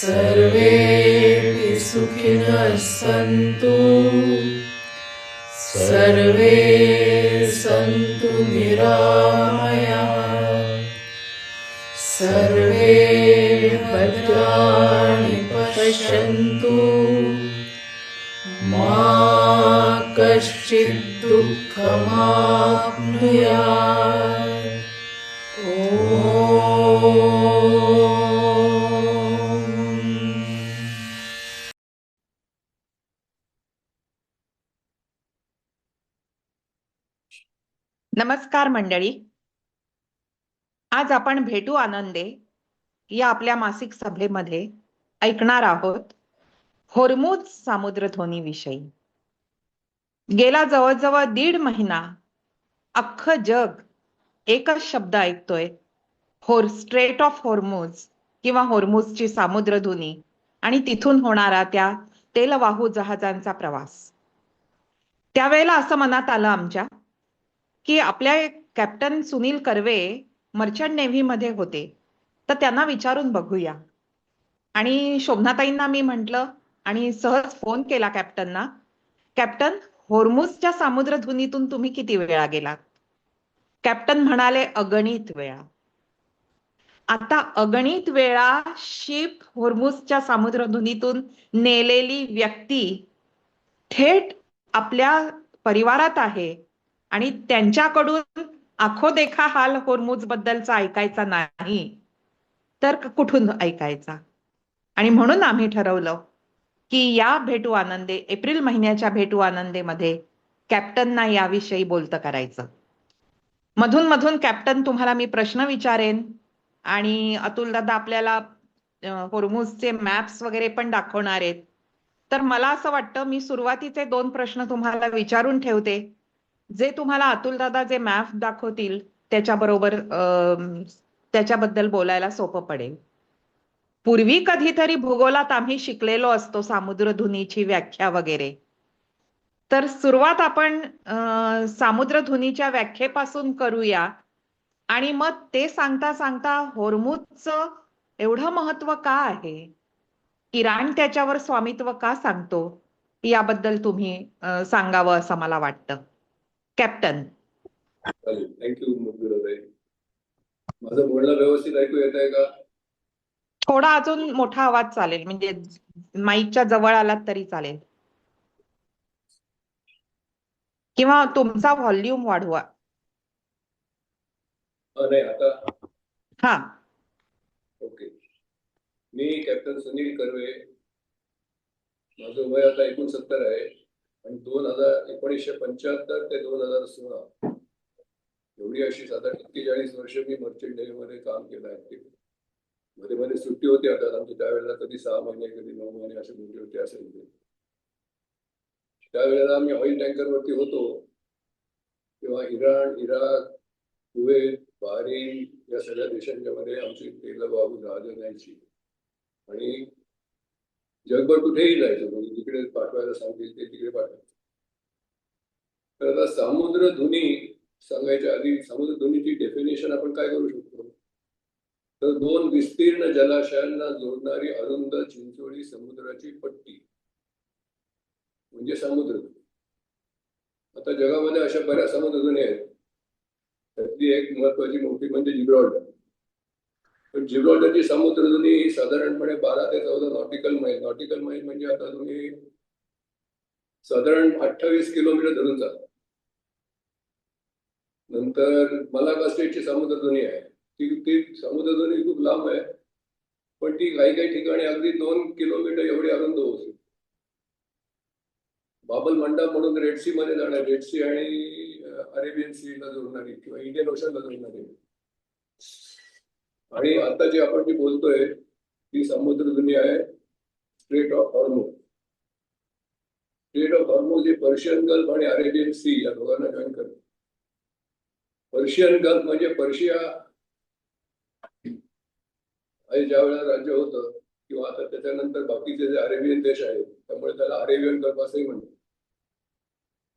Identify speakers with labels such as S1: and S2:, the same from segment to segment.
S1: सर्वेपि सुखिनः सन्तु, सर्वे सन्तु निरामयाः, सर्वे भद्राणि पश्यन्तु, मा कश्चित् दुःखमाप्नुयात्।
S2: नमस्कार मंडळी. आज आपण भेटू आनंदे या आपल्या मासिक सभेमध्ये ऐकणार आहोत होर्मुझ सामुद्रधुनी विषयी. गेला जवळजवळ 1.5 महिना अख्खं जग एकच शब्द ऐकतोय, स्ट्रेट ऑफ होर्मुझ किंवा होर्मुझची सामुद्रधुनी आणि तिथून होणारा त्या तेलवाहू जहाजांचा प्रवास. त्यावेळेला असं मनात आलं आमच्या की आपल्या captain Sunil Karve merchant navy मध्ये होते, तर त्यांना विचारून बघूया. आणि शोभनाताईंना मी म्हटलं आणि सहज फोन केला कॅप्टनना, कॅप्टन होर्मुझच्या सामुद्रधुनीतून तुम्ही किती वेळा गेलात? कॅप्टन म्हणाले अगणित वेळा. आता अगणित वेळा शिप होर्मुझच्या सामुद्रधुनीतून नेलेली व्यक्ती थेट आपल्या परिवारात आहे आणि त्यांच्याकडून आखो देखा हाल होर्मुझ बद्दलचा ऐकायचा नाही तर कुठून ऐकायचा? आणि म्हणून आम्ही ठरवलं की या भेटू आनंदे, एप्रिल महिन्याच्या भेटू आनंदेमध्ये कॅप्टनना याविषयी बोलतं करायचं. मधून मधून कॅप्टन तुम्हाला मी प्रश्न विचारेन आणि अतुल दादा आपल्याला होर्मुझचे मॅप्स वगैरे पण दाखवणार आहेत. तर मला असं वाटतं मी सुरुवातीचे 2 प्रश्न तुम्हाला विचारून ठेवते, जे तुम्हाला अतुल दादा जे मॅप दाखवतील त्याच्याबरोबर त्याच्याबद्दल बोलायला सोपं पडेल. पूर्वी कधीतरी भूगोलात आम्ही शिकलेलो असतो सामुद्रधुनीची व्याख्या वगैरे. तर सुरुवात आपण सामुद्रधुनीच्या व्याख्येपासून करूया आणि मग ते सांगता सांगता होर्मुझचं एवढं महत्व का आहे, इराण त्याच्यावर स्वामित्व का सांगतो, याबद्दल तुम्ही सांगावं असं मला वाटतं. कॅप्टन.
S3: थँक्यू मुद्दुराताई. माझं बोलणं व्यवस्थित ऐकू येत आहे का?
S2: थोडा अजून मोठा आवाज चालेल, म्हणजे माईकच्या जवळ आलात तरी चालेल, किंवा तुमचा व्हॉल्यूम वाढवा.
S3: नाही आता?
S2: हा,
S3: ओके. मी कॅप्टन सुनील कर्वे. माझं वय आता 69 आहे आणि 1975 ते 2016 एवढी अशी साधारण 41 वर्ष मी मर्चंट नेव्हीमध्ये काम केलं आहे. मध्ये मध्ये सुट्टी होती. आता आमची त्यावेळेला कधी 6 महिने कधी 9 महिने असे सुट्टी होती असेल. त्यावेळेला आम्ही ऑइल टँकरवरती होतो तेव्हा इराण, इराक, कुवेत, बहरीन या सगळ्या देशांच्या मध्ये आमची तेलवाहू जहाजं न्यायची आणि जगभर कुठेही जायचं, म्हणजे जिकडे पाठवायला सांगतील ते तिकडे पाठवायचं. तर आता सामुद्रधुनी सांगायच्या आधी समुद्रधुनीची डेफिनेशन आपण काय करू शकतो? तर 2 विस्तीर्ण जलाशयांना जोडणारी अरुंद चिंचोळी समुद्राची पट्टी म्हणजे समुद्रधुनी. आता जगामध्ये अशा बऱ्याच समुद्रधुनी आहेत. त्यातली एक महत्वाची मोठी म्हणजे जिब्राल्टर. पण जिब्राल्टरची समुद्रधुनी ही साधारणपणे 12 ते 14 नॉटिकल मैल. नॉटिकल मैल म्हणजे आता तुम्ही साधारण 28 किलोमीटर धरून जाता. नंतर मलागा स्टेटची समुद्रधुनी आहे. ती समुद्रधुनी खूप लांब आहे, पण ती काही काही ठिकाणी अगदी 2 किलोमीटर एवढी अरुंद होती. बाबल मंडप म्हणून रेड सी मध्ये जाणार, रेड सी आणि अरेबियन सीला जोडणारी किंवा इंडियन ओशनला जोडणारी. आणि आता जी आपण जी बोलतोय ती समुद्रधुनी आहे strait of Hormuz. Strait of Hormuz ही पर्शियन गल्फ आणि अरेबियन सी या दोघांना जॉईन करते. पर्शियन गल्फ म्हणजे पर्शिया ज्या वेळेला राज्य होतं किंवा आता त्याच्यानंतर बाकीचे जे अरेबियन देश आहेत त्यामुळे त्याला अरेबियन गल्फ असंही म्हणतात.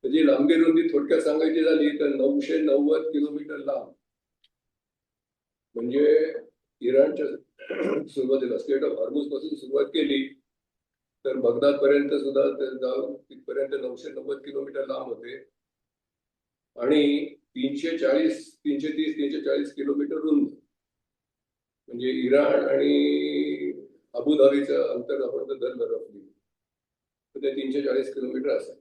S3: त्याची लांबी रुंदी थोडक्यात सांगायची झाली तर 990 किलोमीटर लांब. म्हणजे इराणच्या सुरुवातीला स्टेट ऑफ हॉर्मुझ पासून सुरुवात केली तर बगदाद पर्यंत सुद्धा जाऊन तिथपर्यंत 990 किलोमीटर लांब होते आणि 330 किलोमीटर रुंद. म्हणजे इराण आणि अबुधाबीचं अंतर आपण जर धरलं रफली तर ते 340 किलोमीटर असेल.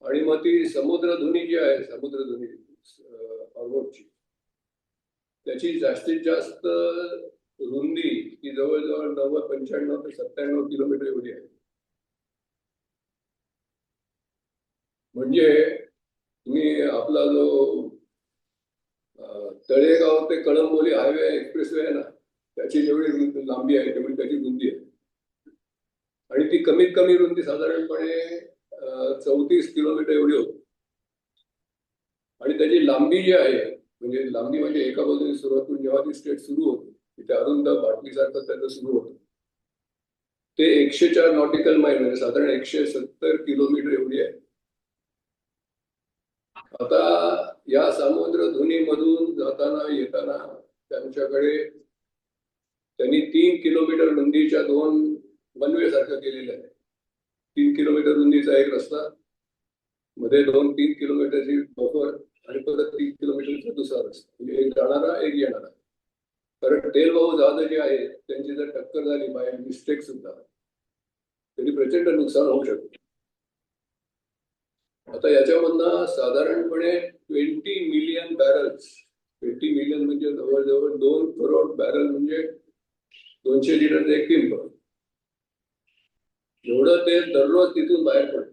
S3: आणि मग ती समुद्रधुनी जी आहे समुद्रधुनी हॉर्मुझची त्याची जास्तीत जास्त रुंदी ही जवळजवळ 95 ते 97 किलोमीटर एवढी आहे. म्हणजे तुम्ही आपला जो तळेगाव ते कळंबोली हायवे एक्सप्रेसवे आहे ना त्याची जेवढी लांबी आहे तेवढी त्याची रुंदी आहे. आणि ती कमीत कमी रुंदी साधारणपणे 34 किलोमीटर एवढी होती. आणि त्याची लांबी जी आहे म्हणजे लांबी म्हणजे एका बाजूने सुरुवातून जेव्हा ती स्टेट सुरू होते तिथे अरुंद बाटलीसारखं त्याचं सुरू होतं ते 104 नॉटिकल माईल म्हणजे साधारण 170 किलोमीटर एवढी आहे. आता या समुद्रधुनीमधून जाताना येताना त्यांनी 3 किलोमीटर रुंदीच्या 2 वनवे सारखं केलेलं आहे. 3 किलोमीटर रुंदीचा एक रस्ता मध्ये 2-3 किलोमीटरची बफर आणि परत 3 किलोमीटरचा दुसरा रस्ता म्हणजे एक जाणारा एक येणारा. कारण तेलवाहू जहाज जे आहेत त्यांची जर टक्कर झाली बाय मिस्टेक सुद्धा तरी प्रचंड नुकसान होऊ शकते. आता याच्यामधनं साधारणपणे 20 मिलियन बॅरल्स 20 मिलियन म्हणजे जवळजवळ 2 करोड बॅरल म्हणजे 200 लिटर एक किंप एवढं ते दररोज तिथून बाहेर पडतं.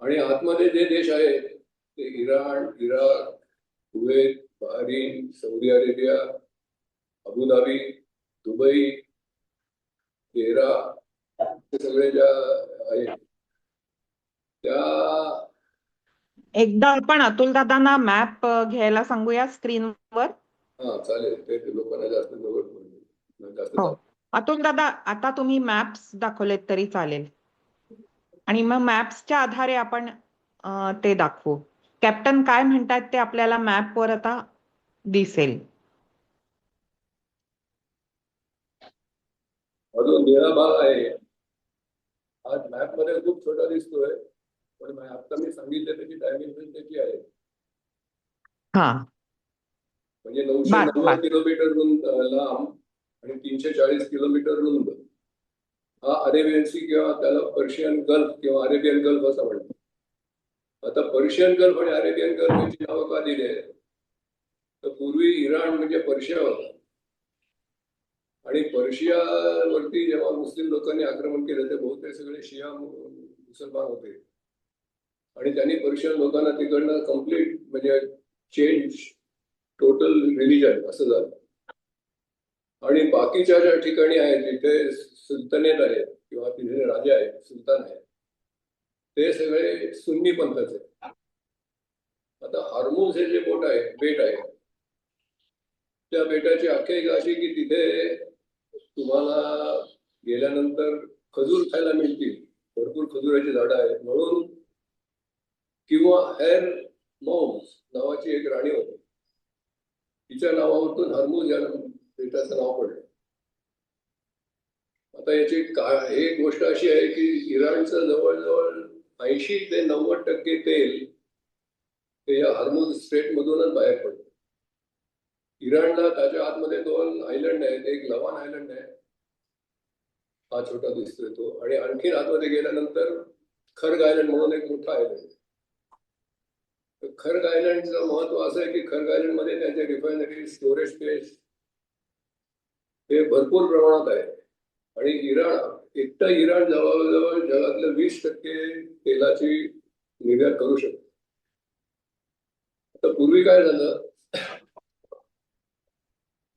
S3: आणि आतमध्ये जे देश आहेत ते Iran, Iraq, Kuwait, Bahrain, Saudi Arabia, Abu Dhabi, Dubai, तेरा हे सगळे ज्या आहेत त्या
S2: एकदा आपण अतुल दादांना मॅप घ्यायला सांगूया स्क्रीनवर.
S3: हा चालेल. ते लोकांना जास्त जास्त
S2: हो अतुल दादा आता तुम्ही मॅप्स दाखवलेत तरी चालेल आणि मग मॅप्सच्या आधारे आपण ते दाखवू. कॅप्टन काय म्हणतात ते आपल्याला मॅपवर आता दिसेल.
S3: अजून निळा भाग आहे. आज मॅप मध्ये खूप छोटा दिसतोय पण आता मी सांगितलं त्याची डायमेन्शन त्याची आहे.
S2: हा
S3: म्हणजे 990 किलोमीटर रुंद लांब आणि 340 किलोमीटर रुंद हा अरेबियन सी किंवा त्याला पर्शियन गल्फ किंवा अरेबियन गल्फ असं म्हणतात. आता पर्शियन गल्फ आणि अरेबियन गल्फ याची नावं का दिली आहेत तर पूर्वी इराण म्हणजे पर्शिया होता आणि पर्शियावरती जेव्हा मुस्लिम लोकांनी आक्रमण केलं ते बहुतेक सगळे शिया मुसलमान होते आणि त्यांनी पर्शियन लोकांना तिकडनं कम्प्लीट म्हणजे चेंज टोटल रिलिजन असं झालं. आणि बाकीच्या ज्या ठिकाणी आहेत जिथे सुलतानेत आहेत किंवा तिथे राजे आहेत सुलतान आहेत ते सगळे सुन्नी पंथाचे. आता हॉर्मुझ हे जे बेट आहे त्या बेटाची आख्यायिका अशी की तिथे तुम्हाला गेल्यानंतर खजूर खायला मिळतील. भरपूर खजुराची झाडं आहेत म्हणून किंवा हेर मौज नावाची एक राणी होती तिच्या नावावरून हॉर्मुझ या बेटाचं नाव पडलं. आता याची एक गोष्ट अशी आहे की इराणचं जवळजवळ 80 ते 90% तेल ते या हॉर्मुझ स्ट्रेट मधूनच बाहेर पडतं. इराणला त्याच्या आतमध्ये 2 आयलंड आहेत. एक लवान आयलंड आहे हा छोटा दिसतोय तो आणि आणखीन आतमध्ये गेल्यानंतर खर्ग आयलंड म्हणून एक मोठा आयलंड आहे. खर्ग आयलंडचं महत्व असं आहे की खर्ग आयलंड मध्ये त्यांचे रिफायनरी स्टोरेज स्पेस हे भरपूर प्रमाणात आहे आणि एकटं इराण जवळजवळ जगातलं 20% तेलाची निर्यात करू शकतो. आता पूर्वी काय झालं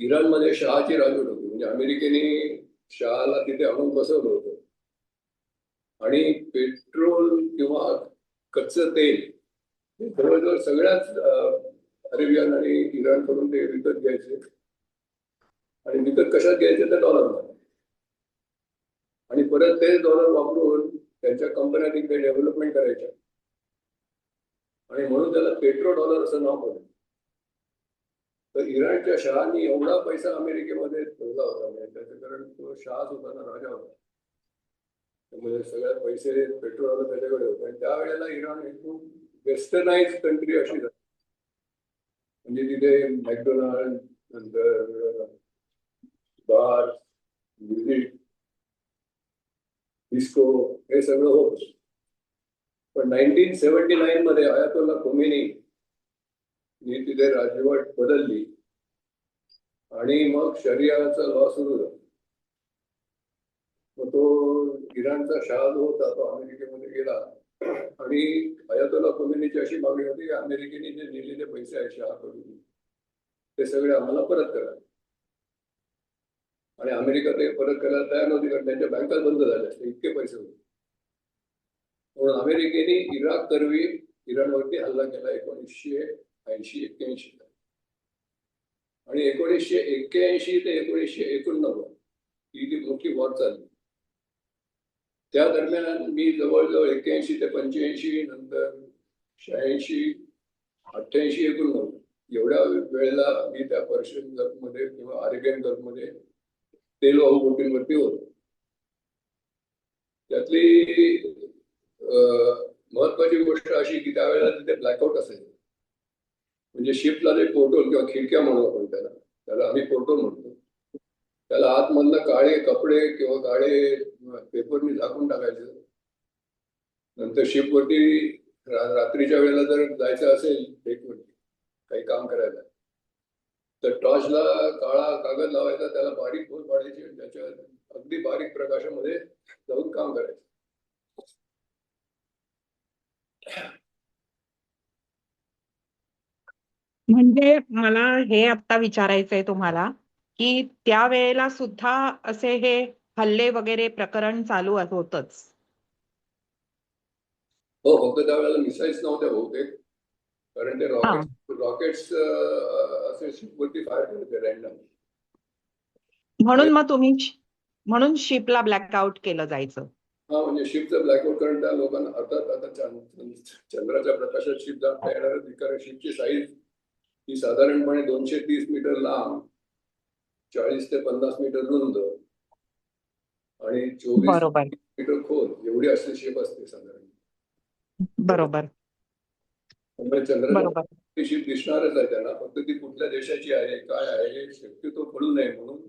S3: इराणमध्ये शहाची राजवट होती म्हणजे अमेरिकेने शहाला तिथे आणून बसवलं होतं आणि पेट्रोल किंवा कच्चं तेल जवळजवळ सगळ्याच अरेबियन आणि इराण कडून ते विकत घ्यायचे आणि विकत कशात घ्यायचे तर डॉलरमध्ये आणि परत ते डॉलर वापरून त्यांच्या कंपन्या तिकडे डेव्हलपमेंट करायच्या आणि म्हणून त्याला पेट्रो डॉलर असं नाव पडलं. तर इराणच्या शहानी एवढा पैसा अमेरिकेमध्ये ठेवला होता, म्हणजे त्याचं कारण तो शहाच होता ना, राजा होता, त्यामुळे सगळ्यात पैसे पेट्रो डॉलर त्याच्याकडे होते. आणि त्यावेळेला इराण हे खूप वेस्टर्नाइज कंट्री अशी झाली, म्हणजे तिथे मॅकडोनाल्ड, नंतर बार, म्युझिक, डिस्को हे सगळं होत. पण 1979 मध्ये अयातोल्ला खोमेनी तिथे राजवट बदलली आणि मग शरियाचा लॉ सुरू झाला. मग तो इराणचा शाह जो होता तो अमेरिकेमध्ये गेला आणि अयातोल्ला खोमेनीची अशी मागणी होती की अमेरिकेने जे दिलेले पैसे आहेत शहाकडून ते सगळे आम्हाला परत करा. आणि अमेरिका ते परत करायला तयार नव्हती, कारण त्यांच्या बँका बंद झाल्या असते, इतके पैसे होते. म्हणून अमेरिकेने इराक करवी इराणवरती हल्ला केला 1980-81 आणि 1981 ते 1989 ही ती मोठी वॉर चालली. त्या दरम्यान मी जवळजवळ 81 ते 85 नंतर 86, 88, 89 एवढ्या वेळेला मी त्या पर्शियन गल्फमध्ये किंवा अरेबियन गल्फमध्ये तेल वाहू बोटींवरती होतो. त्यातली महत्वाची गोष्ट अशी की त्यावेळेला तिथे ब्लॅकआउट असायचं, म्हणजे शिपला जे पोर्टल किंवा खिडक्या म्हणू आपण त्याला आम्ही पोर्टल म्हणतो, त्याला आतमधलं काळे कपडे किंवा काळे पेपरनी झाकून टाकायचं. नंतर शिपवरती रात्रीच्या वेळेला जर जायचं असेल डेकवरती काही काम करायला तर टॉर्चला काळा कागद लावायचा, त्याला बारीक होल पाडायची आणि त्याच्या अगदी बारीक प्रकाशामध्ये जाऊन काम करायचं.
S2: म्हणजे मला हे आता विचारायचंय तुम्हाला की त्यावेळेला सुद्धा असे हे हल्ले वगैरे प्रकरण चालू होतच.
S3: हो, फक्त त्यावेळेला मिसाईल्स नव्हत्या बहुतेक, कारण ते रॉकेट्स असे शिपवरती फायर करत होते रॅन्डम.
S2: म्हणून मग म्हणून शिपला ब्लॅकआउट केलं जायचं.
S3: हा, म्हणजे शिपचं ब्लॅकआउट, कारण त्या लोकांना अर्थात आता चंद्राच्या प्रकाशात शिप जाणता येणार, कारण शिपची साईज ही साधारणपणे 230 मीटर लांब, 40 ते 50 मीटर रुंद आणि 24 मीटर खोल एवढी अशी शिप असते साधारण.
S2: बरोबर
S3: त्यामुळे चंद्राची शिप दिसणारच आहे त्यांना, फक्त ती कुठल्या देशाची आहे काय आहे हे शक्यतो कळू नये म्हणून,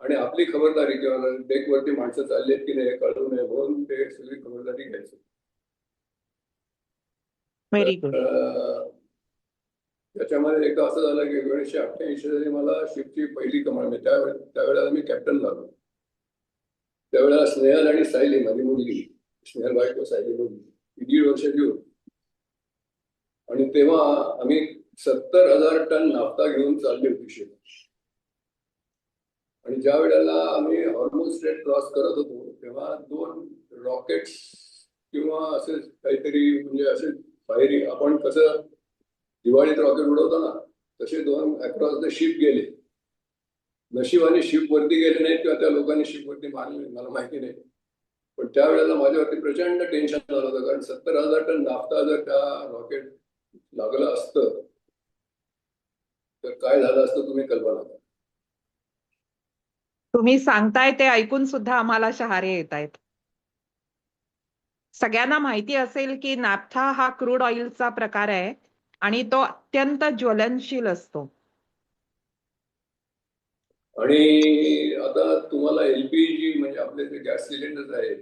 S3: आणि आपली खबरदारी किंवा डेकवरती माणसं चालली आहेत की नाही हे कळू नये म्हणून ते सगळी खबरदारी घ्यायची.
S2: Very good.
S3: त्याच्यामध्ये एकदा असं झालं की 1988 साली मला शिपची पहिली कमांड मिळाली. त्यावेळेला मी कॅप्टन लागलो. त्यावेळेला स्नेहल आणि सायली माझी मुलगी, स्नेहल बायको सायली मुलगी, 1.5 वर्षाची होती. आणि तेव्हा आम्ही 70,000 टन नाफ्ता घेऊन चालली होती शिप. आणि ज्या वेळेला आम्ही हॉर्मुझ स्ट्रेट क्रॉस करत होतो तेव्हा 2 रॉकेट्स किंवा असे काहीतरी, म्हणजे असे फायरिंग, आपण कसं दिवाळीत रॉकेट उडवतो ना तसे 2 अक्रॉस द शिप गेले. नशिबाने शिप वरती गेले नाहीत किंवा त्या लोकांनी शिप वरती मारले मला माहिती नाही, पण त्यावेळेला माझ्यावरती प्रचंड टेन्शन झालं होतं, कारण 70,000 टन नाफ्ता जर त्या रॉकेट लागलं असतं तर काय झालं असतं तुम्ही कल्पना करा.
S2: तुम्ही सांगताय ते ऐकून सुद्धा आम्हाला शहारे येत आहेत. सगळ्यांना माहिती असेल की नाफ्था हा क्रूड ऑइलचा प्रकार आहे आणि तो अत्यंत ज्वलनशील असतो.
S3: आणि आता तुम्हाला एलपीजी म्हणजे आपले जे गॅस सिलेंडर आहेत,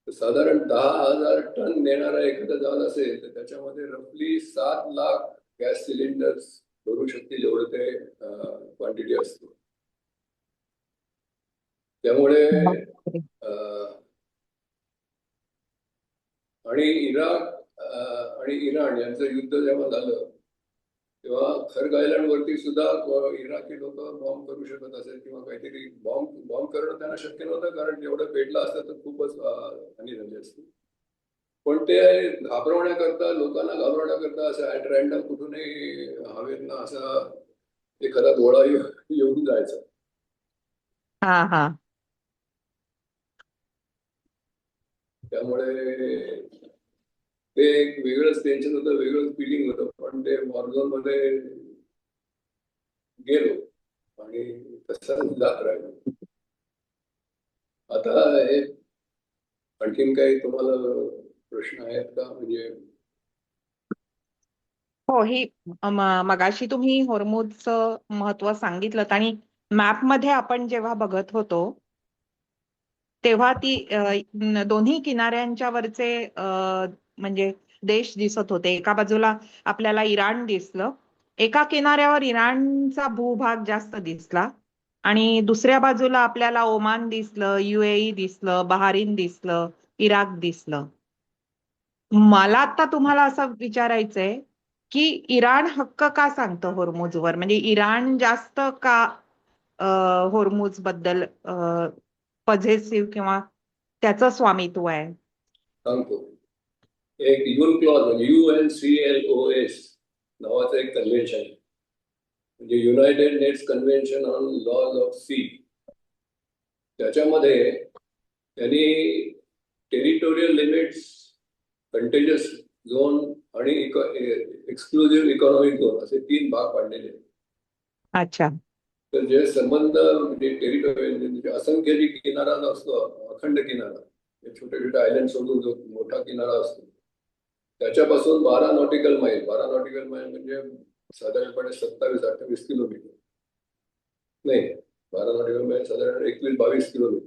S3: साधारण 10,000 टन नेणारा एखादा जहाज असेल तर त्याच्यामध्ये रफली 7 लाख गॅस सिलेंडर्स भरू शकतील एवढं ते क्वांटिटी असतो. त्यामुळे आणि इराक आणि इराण यांचं युद्ध जेव्हा झालं तेव्हा खर्ग आयलंड वरती सुद्धा इराकी लोक बॉम्ब करू शकत असेल किंवा काहीतरी बॉम्ब करणं त्यांना शक्य नव्हतं, कारण एवढं पेटलं असतं तर खूपच हानी झाली असती. पण ते घाबरवण्याकरता, लोकांना घाबरवण्याकरता असं ऍट रॅन्डम कुठूनही हवेतनं असा एखादा गोळा येऊन जायचा.
S2: हा हा.
S3: त्यामुळे ते एक वेगळंच टेन्शन होतं, वेगळंच फिलिंग होतं. पण ते वॉरझोन मध्ये गेलो आणि तसं जात राहिलो. आता हे आणखीन काही तुम्हाला प्रश्न आहेत का? म्हणजे
S2: हो, ही मगाशी तुम्ही होर्मुझचं महत्व सांगितलं आणि मॅप मध्ये आपण जेव्हा बघत होतो तेव्हा ती दोन्ही किनाऱ्यांच्या वरचे म्हणजे देश दिसत होते. एका बाजूला आपल्याला इराण दिसलं, एका किनाऱ्यावर इराणचा भूभाग जास्त दिसला आणि दुसऱ्या बाजूला आपल्याला ओमान दिसलं, UAE दिसलं, बहारीन दिसलं, इराक दिसलं. मला आता तुम्हाला असं विचारायचंय की इराण हक्क का सांगतं होर्मुझवर, म्हणजे इराण जास्त का होर्मुझ बद्दल पझेसिव्ह किंवा त्याचं स्वामित्व आहे?
S3: सांगतो. एक UN क्लॉज म्हणजे UNCLOS नावाचं एक कन्व्हेन्शन आहे, म्हणजे United Nations convention on laws of sea. त्याच्यामध्ये त्यांनी टेरिटोरियल लिमिट्स, कंटेजियस झोन आणि एक्सक्लुझिव्ह इकॉनॉमिक झोन असे 3 भाग पाडलेले आहेत.
S2: अच्छा.
S3: तर जे संबंध म्हणजे टेरिटोरियल म्हणजे असंख्य जी किनारा असतो, अखंड किनारा, छोटे छोटे आयलंड सोडून जो मोठा किनारा असतो त्याच्यापासून 12 नॉटिकल माईल, 12 नॉटिकल माईल म्हणजे साधारणपणे 27-28 किलोमीटर, नाही 12 नॉटिकल माईल साधारण 21-22 किलोमीटर,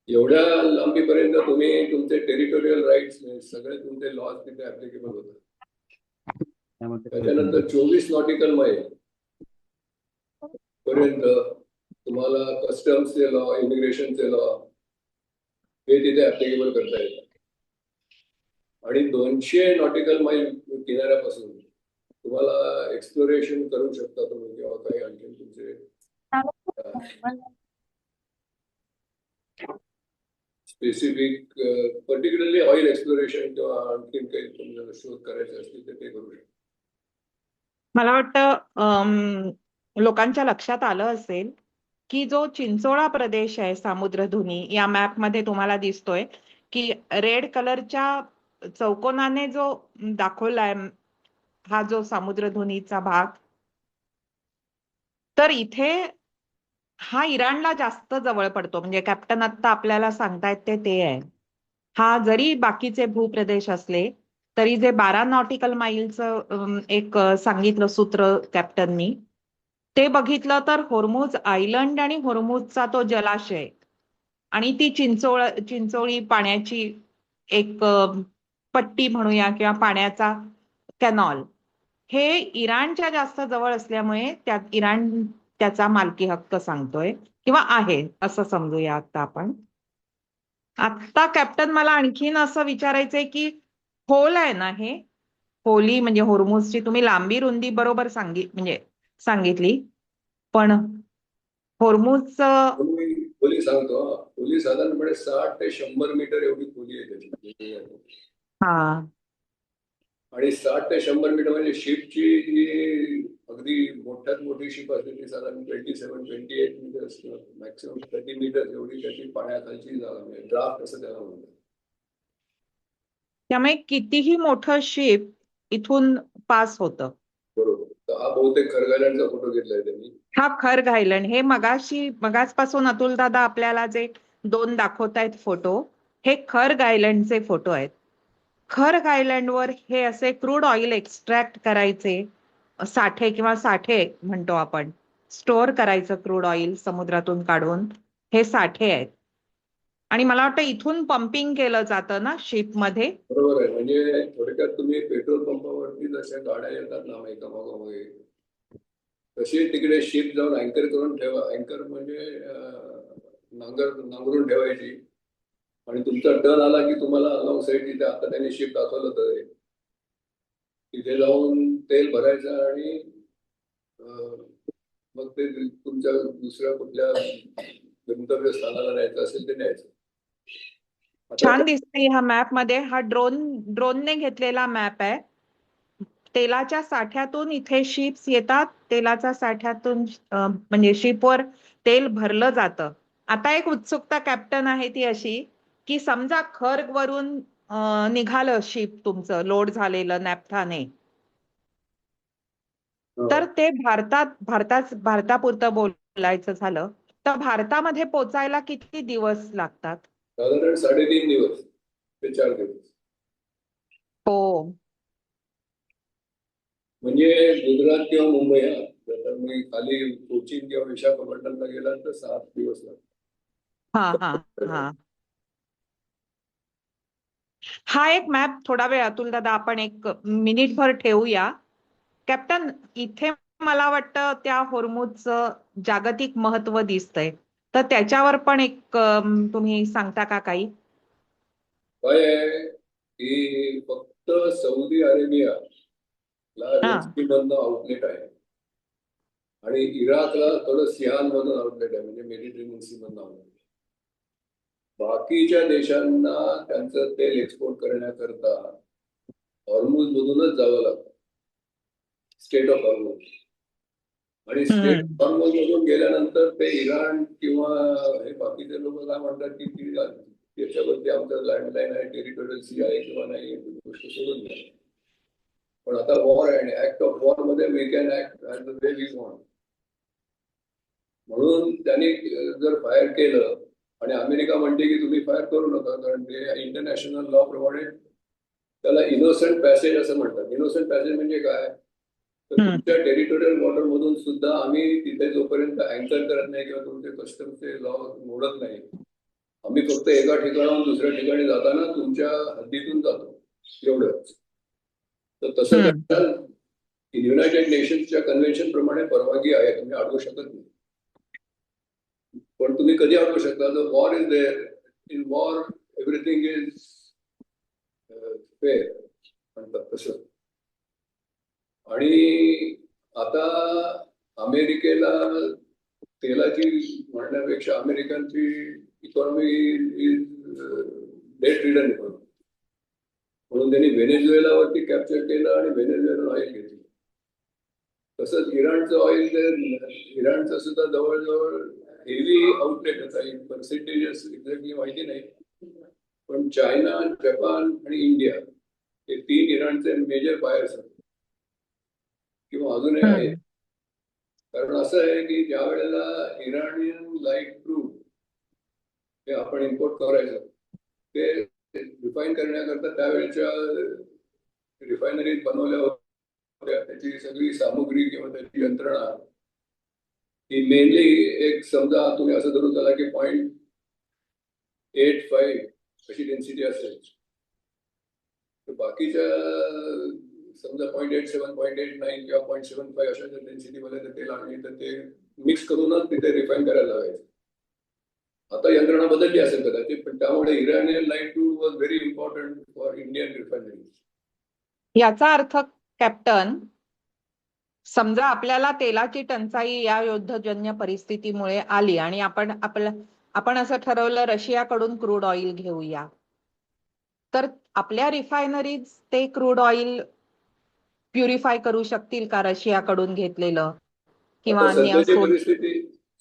S3: एवढ्या लांबीपर्यंत तुम्ही तुमचे टेरिटोरियल राईट्स सगळे तुमचे लॉज तिथे ऍप्लिकेबल होतात. त्याच्यानंतर 24 नॉटिकल माईल पर्यंत तुम्हाला कस्टम्सचे लॉ, इमिग्रेशनचे लॉ हे तिथे ऍप्लिकेबल करता येतात. आणि 200 नॉटिकल माईल किनाऱ्यापासून तुम्हाला एक्सप्लोरेशन करू शकता तुम्ही, किंवा काही आणखी तुमचे स्पेसिफिक पर्टिक्युलरली ऑइल एक्सप्लोरेशन किंवा आणखीन काही तुम्हाला शोध करायचे असतील तर ते करू शकता.
S2: मला वाटतं लोकांच्या लक्षात आलं असेल की जो चिंचोळा प्रदेश आहे सामुद्रधुनी या मॅप मध्ये तुम्हाला दिसतोय की रेड कलरच्या चौकोनाने जो दाखवलाय हा जो सामुद्रधुनीचा भाग, तर इथे हा इराणला जास्त जवळ पडतो. म्हणजे कॅप्टन आता आपल्याला सांगतायत ते आहे. हा जरी बाकीचे भूप्रदेश असले तरी जे 12 नॉटिकल माईलचं एक सांगितलं सूत्र कॅप्टननी, ते बघितलं तर होर्मुझ आयलंड आणि होर्मुझचा तो जलाशय आणि ती चिंचोळी पाण्याची एक पट्टी म्हणूया किंवा पाण्याचा कॅनॉल, हे इराणच्या जास्त जवळ असल्यामुळे त्यात इराण त्याचा मालकी हक्क सांगतोय किंवा आहे असं समजूया आता आपण. आता कॅप्टन मला आणखीन असं विचारायचंय की खोल आहे ना हे, खोली म्हणजे होर्मुझची तुम्ही लांबी रुंदी बरोबर म्हणजे सांगितली, पण होर्मुझचं
S3: खोली सांगतो. खोली साधारणपणे 60 ते 100 मीटर एवढी खोली आहे त्याची.
S2: हा,
S3: आणि 60 ते 100 मीटर म्हणजे शिपची जी अगदी मोठ्यात मोठी शिप असते ती साधारण 27-28 मीटर्स किंवा मॅक्सिमम 30 मीटर एवढी त्याची पाण्याखालची जागा, म्हणजे ड्राफ्ट असं त्याला म्हणतात.
S2: त्यामुळे कितीही मोठं शिप इथून पास होतं.
S3: बरोबर. तर हा बहुतेक खरगाल्यांचा फोटो घेतलाय त्यांनी.
S2: हा खर्ग आयलंड, हे मगाचपासून अतुल दादा आपल्याला जे 2 दाखवतायत फोटो, हे खर्ग आयलंडचे फोटो आहेत. खर्ग आयलंडवर हे असे क्रूड ऑइल एक्स्ट्रॅक्ट करायचे साठे किंवा साठे म्हणतो आपण, स्टोअर करायचं क्रूड ऑइल समुद्रातून काढून, हे साठे आहेत. आणि मला वाटतं इथून पंपिंग केलं जातं ना शिप मध्ये.
S3: बरोबर आहे. म्हणजे थोडक्यात तुम्ही पेट्रोल पंपावरती जशा गाड्या येतात ना एकामागोमाग एक, तशी तिकडे शिप जाऊन अँकर करून ठेवा. अँकर म्हणजे नांगरून ठेवायची आणि तुमचा टर्न आला की तुम्हाला अलॉंग साईड तिथे आता त्यांनी शिप दाखवलं तर तिथे जाऊन तेल भरायचं आणि मग ते तुमच्या दुसऱ्या कुठल्या गंतव्यस्थानाला न्यायचं असेल ते न्यायचं.
S2: छान दिसतंय ह्या मॅप मध्ये. हा ड्रोनने घेतलेला मॅप आहे. तेलाच्या साठ्यातून इथे शिप्स येतात, तेलाच्या साठ्यातून म्हणजे शिपवर तेल भरलं जातं. आता एक उत्सुकता कॅप्टन आहे ती अशी की समजा खर्गवरून निघालं शिप तुमचं लोड झालेलं नॅफ्थाने, तर ते भारतापुरतं बोलायचं झालं तर भारतामध्ये पोचायला किती दिवस लागतात?
S3: साधारण 3.5 दिवस ते 4 दिवस.
S2: हो.
S3: म्हणजे गुजरात किंवा मुंबई, जर मी खाली कोचीन किंवा विशाखापट्टणमला गेला तर 7 दिवस
S2: हा हा हा हा एक मॅप थोडा वेळ अतुल दादा आपण एक मिनिटभर ठेवूया. कॅप्टन, इथे मला वाटतं त्या होर्मुझचं जागतिक महत्व दिसतंय, तर त्याच्यावर पण एक तुम्ही सांगता का काही?
S3: काय आहे की फक्त सौदी अरेबियाला
S2: हा.
S3: रेड सी मधनं आउटलेट आहे आणि इराकला थोडं सियान मधून आउटलेट आहे, म्हणजे मेडिटेरेनियन सी मधनं आउटलेट. बाकीच्या देशांना त्यांचं तेल एक्सपोर्ट करण्याकरता हॉर्मुझ मधूनच जावं लागतं, स्टेट ऑफ हॉर्मुझ. आणि स्टेट ऑफ हॉर्मुझ मधून गेल्यानंतर ते इराण किंवा हे बाकीचे लोक काय म्हणतात की त्याच्यावरती आमचं लँडलाईन आहे, टेरिटोरियल सी आहे किंवा नाही, गोष्ट सोडून द्या. पण आता वॉर आहे, ऍक्ट ऑफ वॉर मध्ये we can act as the way we want. म्हणून त्यांनी जर फायर केलं आणि अमेरिका म्हणते की तुम्ही फायर करू नका, कारण ते इंटरनॅशनल लॉ प्रमाणे त्याला इनोसंट पॅसेज असं म्हणतात. इनोसंट पॅसेज म्हणजे काय, तर तुमच्या टेरिटोरियल बॉर्डर मधून सुद्धा आम्ही तिथे जोपर्यंत अँकर करत नाही किंवा तुमचे कस्टमचे लॉ मोडत नाही, आम्ही फक्त एका ठिकाणाहून दुसऱ्या ठिकाणी जाताना तुमच्या हद्दीतून जातो, एवढंच. तर तसं करताना युनायटेड नेशन्सच्या कन्व्हेन्शन प्रमाणे परवानगी आहे, तुम्ही अडवू शकत नाही. पण तुम्ही कधी अडवू शकता, जर war is there. In war everything is fair म्हणतात तसं. आणि आता अमेरिकेला तेलाची म्हणण्यापेक्षा अमेरिकनची economy is debt ridden economy, म्हणून त्यांनी व्हेनेझुएलावरती कॅप्चर केलं आणि व्हेनेझुएलन ऑइल घेतलं. तसंच इराणचं ऑइल, इराणचं सुद्धा जवळजवळ हेवी आउटलेट होता. पर्सेंटेजेस एक्झॅक्टली माहिती नाही, पण चायना, जपान आणि इंडिया हे 3 इराणचे मेजर बायर्स होते किंवा अजूनही आहे. कारण असं आहे की ज्या वेळेला इराणियन लाईट क्रूड हे आपण इम्पोर्ट करायचं, ते रिफाईन करण्याकरता त्यावेळेच्या रिफायनरीज बनवल्या होत्या, त्याची सगळी सामुग्री किंवा त्याची यंत्रणा ही मेनली एक, समजा तुम्ही असं धरून चला की 0.85 अशी डेन्सिटी असेल, तर बाकीच्या समजा 0.87, 0.89 किंवा 0.75 अशा जर डेन्सिटीमध्ये तेल आणली तर ते मिक्स करूनच तिथे रिफाईन करायला लागायचं. आता यंत्रणा बदलली असेल कदाचित, पण त्यामुळे Iranian light crude was very important for Indian refinery.
S2: याचा अर्थ कॅप्टन, समजा आपल्याला तेलाची टंचाई या युद्धजन्य परिस्थितीमुळे आली आणि आपण असं ठरवलं रशियाकडून क्रूड ऑइल घेऊया, तर आपल्या रिफायनरीज ते क्रूड ऑइल प्युरिफाय करू शकतील का रशियाकडून घेतलेलं किंवा अन्य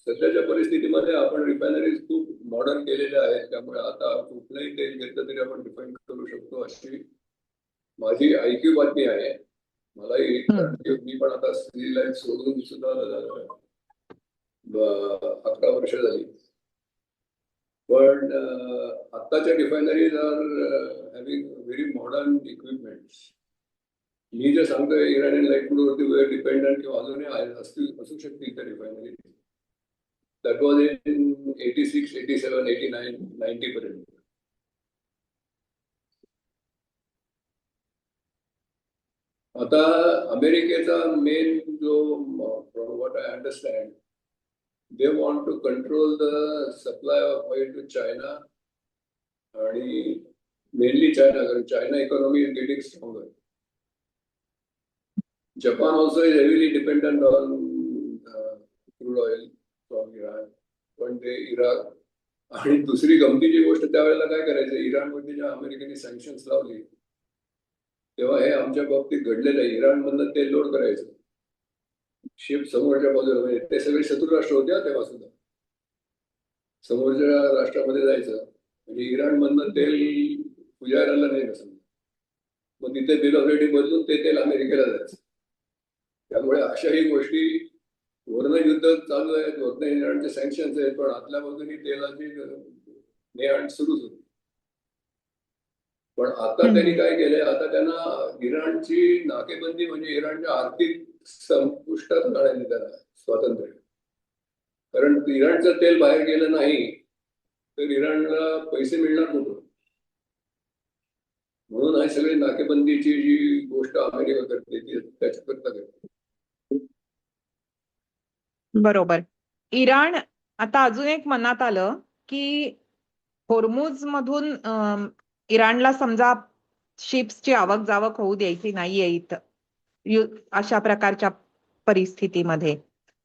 S3: सध्याच्या परिस्थितीमध्ये आपण रिफायनरीज खूप मॉडर्न केलेल्या आहेत, त्यामुळे आता कुठलंही तेल घेतलं तरी आपण रिफाईन करू शकतो, अशी माझी ऐकीव बातमी आहे. मलाही, मी पण आता सिव्हिल लाईफ सोडून सुद्धा 11 वर्ष झाली. पण आत्ताच्या refineries are having very modern equipments. मी जे सांगतोय इराणियन लाईट क्रूडवरती वेळ डिपेंडंट किंवा अजूनही असू शकते इतर रिफायनरी. दॅट वॉज इन 86, 87, 89, 90 पर्यंत. आता अमेरिकेचा मेन जो, from what I understand, they want to control the supply of oil to China, आणि मेनली चायना, कारण China economy is getting stronger. Japan also is heavily dependent on crude oil from Iran. पण ते Iraq, आणि दुसरी गमतीची गोष्ट, त्यावेळेला काय करायचं, इराणवरती जेव्हा अमेरिकेने सँक्शन्स लावली तेव्हा हे आमच्या बाबतीत घडलेलं आहे. इराणमधनं तेल लोड करायचं, शिप समोरच्या बाजूला, म्हणजे ते सगळे शत्रू राष्ट्र होते तेव्हा सुद्धा. समोरच्या राष्ट्रामध्ये जायचं, म्हणजे इराणमधनं तेल पुजाऱ्याला नाही नसतं, मग तिथे बिल ऑफ रेडी बदलून ते तेल अमेरिकेला जायचं. त्यामुळे अशाही गोष्टी, वर्ण युद्ध चालू आहेत, वर्ण इराणचे सँक्शन्स आहेत, पण आतल्या बाजूनी तेलाची नेआण सुरूच होती. पण आता त्यांनी काय केलंय, आता त्यांना इराणची नाकेबंदी म्हणजे इराणच्या आर्थिक संपुष्टात जाण्याने त्यांना स्वातंत्र्य. कारण इराणचं तेल बाहेर गेलं नाही तर इराणला पैसे मिळणार कुठून, म्हणून ही सगळी नाकेबंदीची जी गोष्ट अमेरिका करते ती त्याच्याकरता करते.
S2: बरोबर. इराण, आता अजून एक मनात आलं की होर्मुझ मधून इराणला समजा शिप्सची आवक जावक होऊ द्यायची नाहीये इथं अशा प्रकारच्या परिस्थितीमध्ये,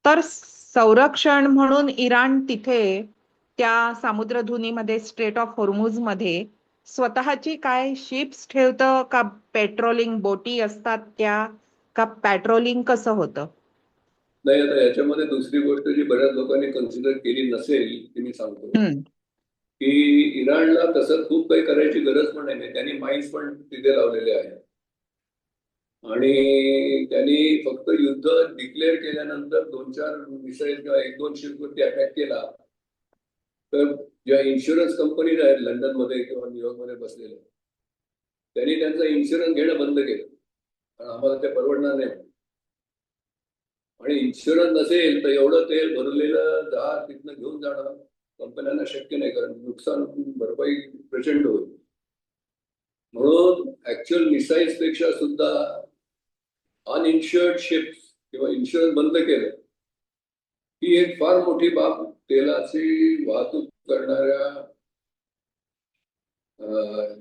S2: तर संरक्षण म्हणून इराण तिथे त्या सामुद्रधुनीमध्ये, स्ट्रेट ऑफ होर्मुझ मध्ये स्वतःची काय शिप्स ठेवतं का, पेट्रोलिंग बोटी असतात त्या, का पेट्रोलिंग कसं होतं?
S3: नाही, आता याच्यामध्ये दुसरी गोष्ट जी बऱ्याच लोकांनी कन्सिडर केली नसेल ती मी सांगतो की इराणला तसं खूप काही करायची गरज पण नाही. त्यांनी माईन्स पण तिथे लावलेले आहेत आणि त्यांनी फक्त युद्ध डिक्लेअर केल्यानंतर 2-4 मिसाईल किंवा 1-2 शिपवरती अटॅक केला तर ज्या इन्शुरन्स कंपनीज आहेत लंडनमध्ये किंवा न्यूयॉर्कमध्ये बसलेल्या, त्यांनी त्यांचा इन्शुरन्स घेणं बंद केलं, कारण आम्हाला ते परवडणार नाही. आणि इन्शुरन्स नसेल तर एवढं तेल भरलेलं जहाज तिथनं घेऊन जाणं कंपन्यांना शक्य नाही, कारण नुकसान भरपाई प्रचंड होईल. म्हणून ऍक्च्युअल मिसाईल्स पेक्षा सुद्धा अनइन्शुअर्ड शिप्स किंवा इन्शुरन्स बंद केलं ही एक फार मोठी बाब तेलाची वाहतूक करणाऱ्या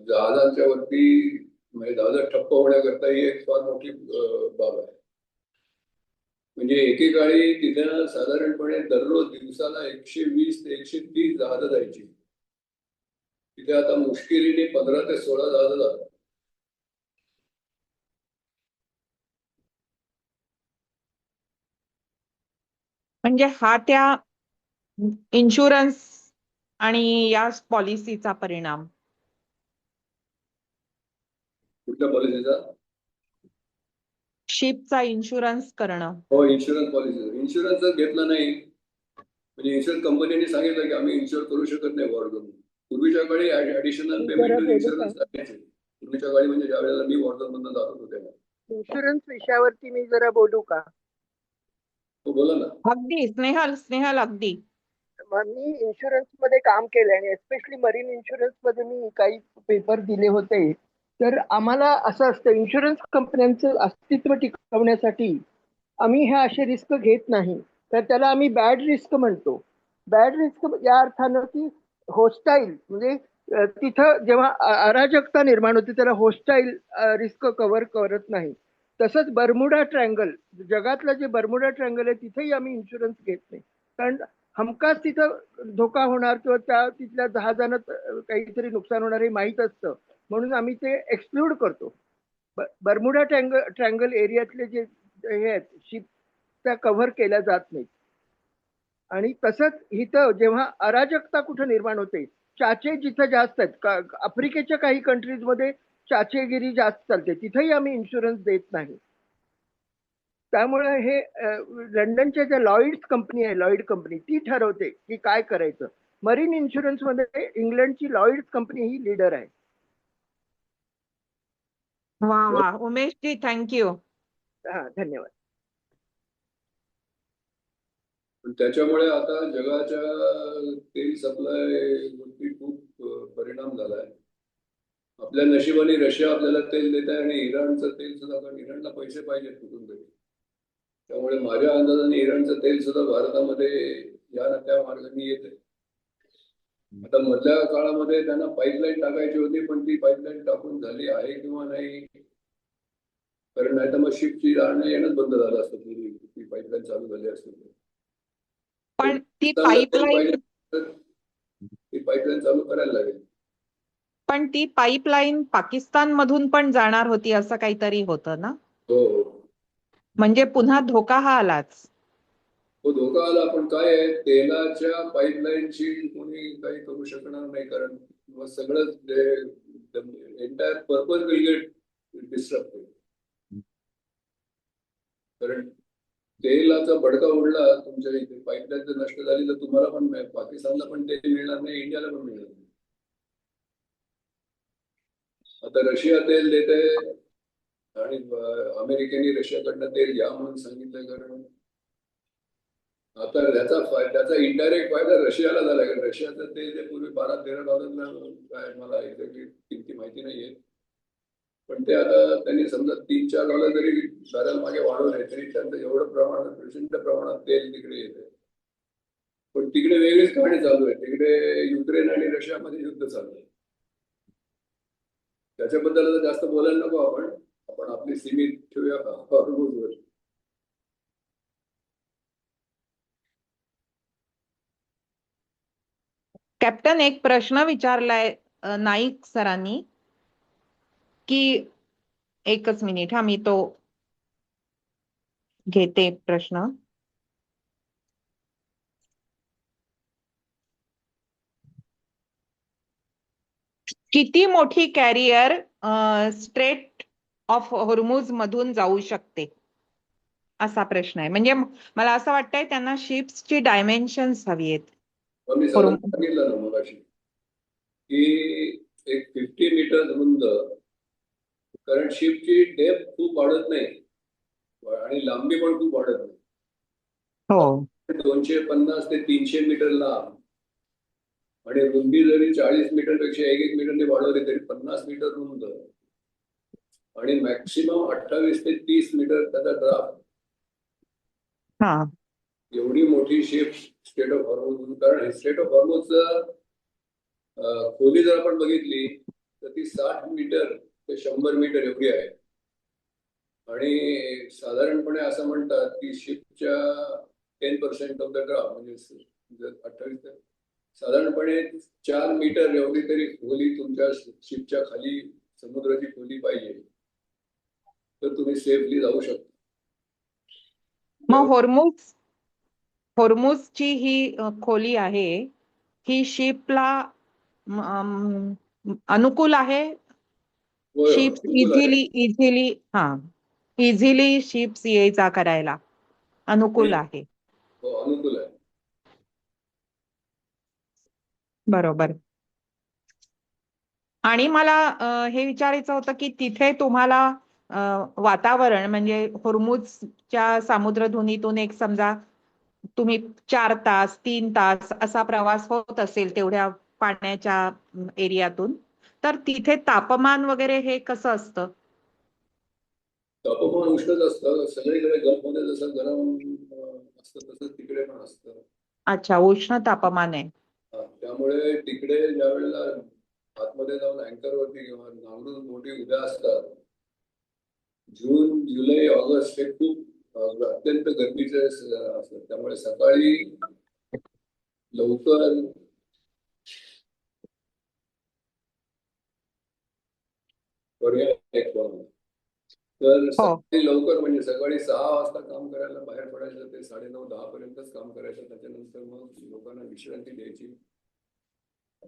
S3: जहाजांच्या वरती, म्हणजे जहाज ठप्प होण्याकरता ही एक फार मोठी बाब आहे. म्हणजे एकेकाळी तिथे साधारणपणे दररोज दिवसाला 120 ते 130 जहाजं जायची. तिथे आता मुश्किलीने 15 ते 16 जहाजं जातात.
S2: म्हणजे हा त्या इन्शुरन्स आणि या पॉलिसीचा परिणाम.
S3: कुठल्या पॉलिसीचा?
S2: शिपचा इन्शुरन्स करणं.
S3: हो, इन्शुरन्स पॉलिसी. इन्शुरन्स जर घेतला नाही म्हणजे इन्शुरन्स कंपनीने सांगितलं की आम्ही इन्शुअर करू शकत नाही वॉर झोन. पूर्वीच्या काळी ऍडिशनल पेमेंट इन्शुरन्स करायचे. पूर्वीच्या काळी म्हणजे ज्या वेळेला मी वॉर झोन मधून जात होतो तेव्हा.
S4: इन्शुरन्स विषयावरती मी जरा बोलू का?
S3: हो, बोला ना.
S2: अगदी स्नेहल अगदी.
S4: मी इन्शुरन्स मध्ये काम केलंय आणि एस्पेशली मरीन इन्शुरन्स मध्ये मी काही पेपर दिले होते. तर आम्हाला असं असतं, इन्शुरन्स कंपन्यांचं अस्तित्व टिकवण्यासाठी आम्ही ह्या असे रिस्क घेत नाही, तर त्याला आम्ही बॅड रिस्क म्हणतो. बॅड रिस्क या अर्थानं की होस्टाईल, म्हणजे तिथं जेव्हा अराजकता निर्माण होते त्याला होस्टाईल रिस्क कव्हर करत नाही. तसंच बर्मुडा ट्रँगल, जगातलं जे बर्मुडा ट्रँगल आहे तिथेही आम्ही इन्शुरन्स घेत नाही, कारण हमखास तिथं धोका होणार किंवा त्या तिथल्या जहाजानं काहीतरी नुकसान होणार हे माहीत असतं, म्हणून आम्ही ते एक्सक्लूड करतो. बर्मुडा ट्रँगल एरियातले जे हे आहेत शिप त्या कव्हर केल्या जात नाहीत. आणि तसंच इथं जेव्हा अराजकता कुठं निर्माण होते, चाचे जिथं जास्त आहेत, आफ्रिकेच्या काही कंट्रीज मध्ये चाचेगिरी जास्त चालते, तिथेही आम्ही इन्शुरन्स देत नाही. त्यामुळे हे लंडनच्या ज्या लॉइड्स कंपनी आहे, लॉइड कंपनी, ती ठरवते की काय करायचं. मरीन इन्शुरन्स मध्ये इंग्लंडची लॉइड्स कंपनी ही लीडर आहे.
S2: वा उमेशजी, थँक्यू.
S4: हा, धन्यवाद.
S3: त्याच्यामुळे आता जगाच्या तेल सप्लाय वरती खूप परिणाम झालाय. आपल्या नशिबाने रशिया आपल्याला तेल देत आहे आणि इराणचं तेल सुद्धा, कारण इराणला पैसे पाहिजेत कुठून तरी. त्यामुळे माझ्या अंदाजाने इराणचं तेल सुद्धा भारतामध्ये या ना त्या मार्गाने येत आहे. आता मधल्या काळामध्ये त्यांना पाईपलाईन टाकायची होती, पण ती पाईपलाईन टाकून झाली आहे किंवा नाही, कारण नाही तर मग शिपची जाणं येणंच बंद झालं असतं. ती पाईपलाईन चालू झाली असते.
S2: पण ती पाईपलाईन
S3: चालू करायला लागेल.
S2: पण ती पाईपलाईन पाकिस्तान मधून पण जाणार होती असं काहीतरी होतं ना?
S3: हो,
S2: म्हणजे पुन्हा धोका हा आलाच.
S3: तो धोका आला, पण काय आहे, तेलाच्या पाईपलाईनची कोणी काही करू शकणार नाही, कारण मग सगळं entire purpose will get disturb. कारण तेलाचा भडका उडला तुमच्या इथे, पाईपलाईन जर नष्ट झाली तर तुम्हाला पण पाकिस्तानला पण तेल मिळणार नाही, इंडियाला पण मिळणार नाही. आता रशिया तेल देते आणि अमेरिकेने रशियाकडनं तेल घ्या म्हणून सांगितलंय. कारण आता त्याचा इनडायरेक्ट फायदा रशियाला झाला. कारण रशियाचं तेल जे पूर्वी $12-13 काय मला एक्झॅक्टली किमती माहिती नाहीये, पण ते आता त्यांनी समजा $3-4 जरी बॅरल मागे वाढवले तरी त्यांचं एवढं प्रमाणात, प्रचंड प्रमाणात तेल तिकडे येते. पण तिकडे वेगळीच कहाणी चालू आहे. तिकडे युक्रेन आणि रशियामध्ये युद्ध चालू आहे. त्याच्याबद्दल जास्त बोलायला नको आपण आपली सीमित ठेवूया हॉर्मोजवर.
S2: कॅप्टन, एक प्रश्न विचारलाय नाईक सरांनी की, एकच मिनिट हा, मी तो घेते प्रश्न. किती मोठी कॅरियर स्ट्रेट ऑफ हॉर्मुझ मधून जाऊ शकते, असा प्रश्न आहे. म्हणजे मला असं वाटतंय त्यांना शिप्सची डायमेन्शन्स हवी आहेत.
S3: मी सांगितलं ना मगाशी की एक 50 मीटर रुंद, कारण शिपची डेप्थ खूप वाढत नाही आणि लांबी पण खूप वाढत नाही.
S2: हो,
S3: 250 ते 300 मीटर लांब आणि रुंदी जरी 40 मीटर पेक्षा 1-1 मीटरने वाढवली तरी 50 मीटर रुंद आणि मॅक्सिमम 28 ते 30 मीटर त्याचा ड्राफ्ट.
S2: हा,
S3: एवढी मोठी शिप स्टेट ऑफ हॉर्मोज. कारण स्टेट ऑफ हॉर्मोजचं खोली जर आपण बघितली तर ती 60 मीटर ते 100 मीटर एवढी आहे. आणि साधारणपणे असं म्हणतात की शिपच्या 10% ऑफ द ड्राफ्ट, म्हणजे 28, साधारणपणे 4 मीटर एवढी तरी खोली तुमच्या शिपच्या खाली समुद्राची खोली पाहिजे, तर तुम्ही सेफली जाऊ शकता.
S2: मग हॉर्मुझची ही खोली आहे, ही शिपला अनुकूल आहे. शिप्स इझिली शिप्स ये जा करायला अनुकूल आहे.
S3: हो, अनुकूल आहे.
S2: बरोबर. आणि मला हे विचारायचं होतं की तिथे तुम्हाला वातावरण म्हणजे हॉर्मुझच्या सामुद्रधुनीतून एक समजा तुम्ही 4 तास 3 तास असा प्रवास होत असेल तेवढ्या पाण्याच्या एरियातून, तर तिथे तापमान वगैरे हे कसं असतं?
S3: तापमान उष्णच असतं सगळीकडे. गल्फमध्ये जसं गरम असतं तसं तिकडे पण असतं.
S2: अच्छा, उष्ण तापमान आहे.
S3: त्यामुळे तिकडे ज्या वेळेला आतमध्ये जाऊन अँकरवरती किंवा नांगरून मोठी उद्या असतात, जून, जुलै, ऑगस्ट हे खूप अत्यंत गरमीचे असतात. त्यामुळे सकाळी लवकर तर सकाळी लवकर म्हणजे सकाळी 6 वाजता काम करायला बाहेर पडायचं, ते 9:30-10 पर्यंतच काम करायचं. त्याच्यानंतर मग लोकांना विश्रांती द्यायची.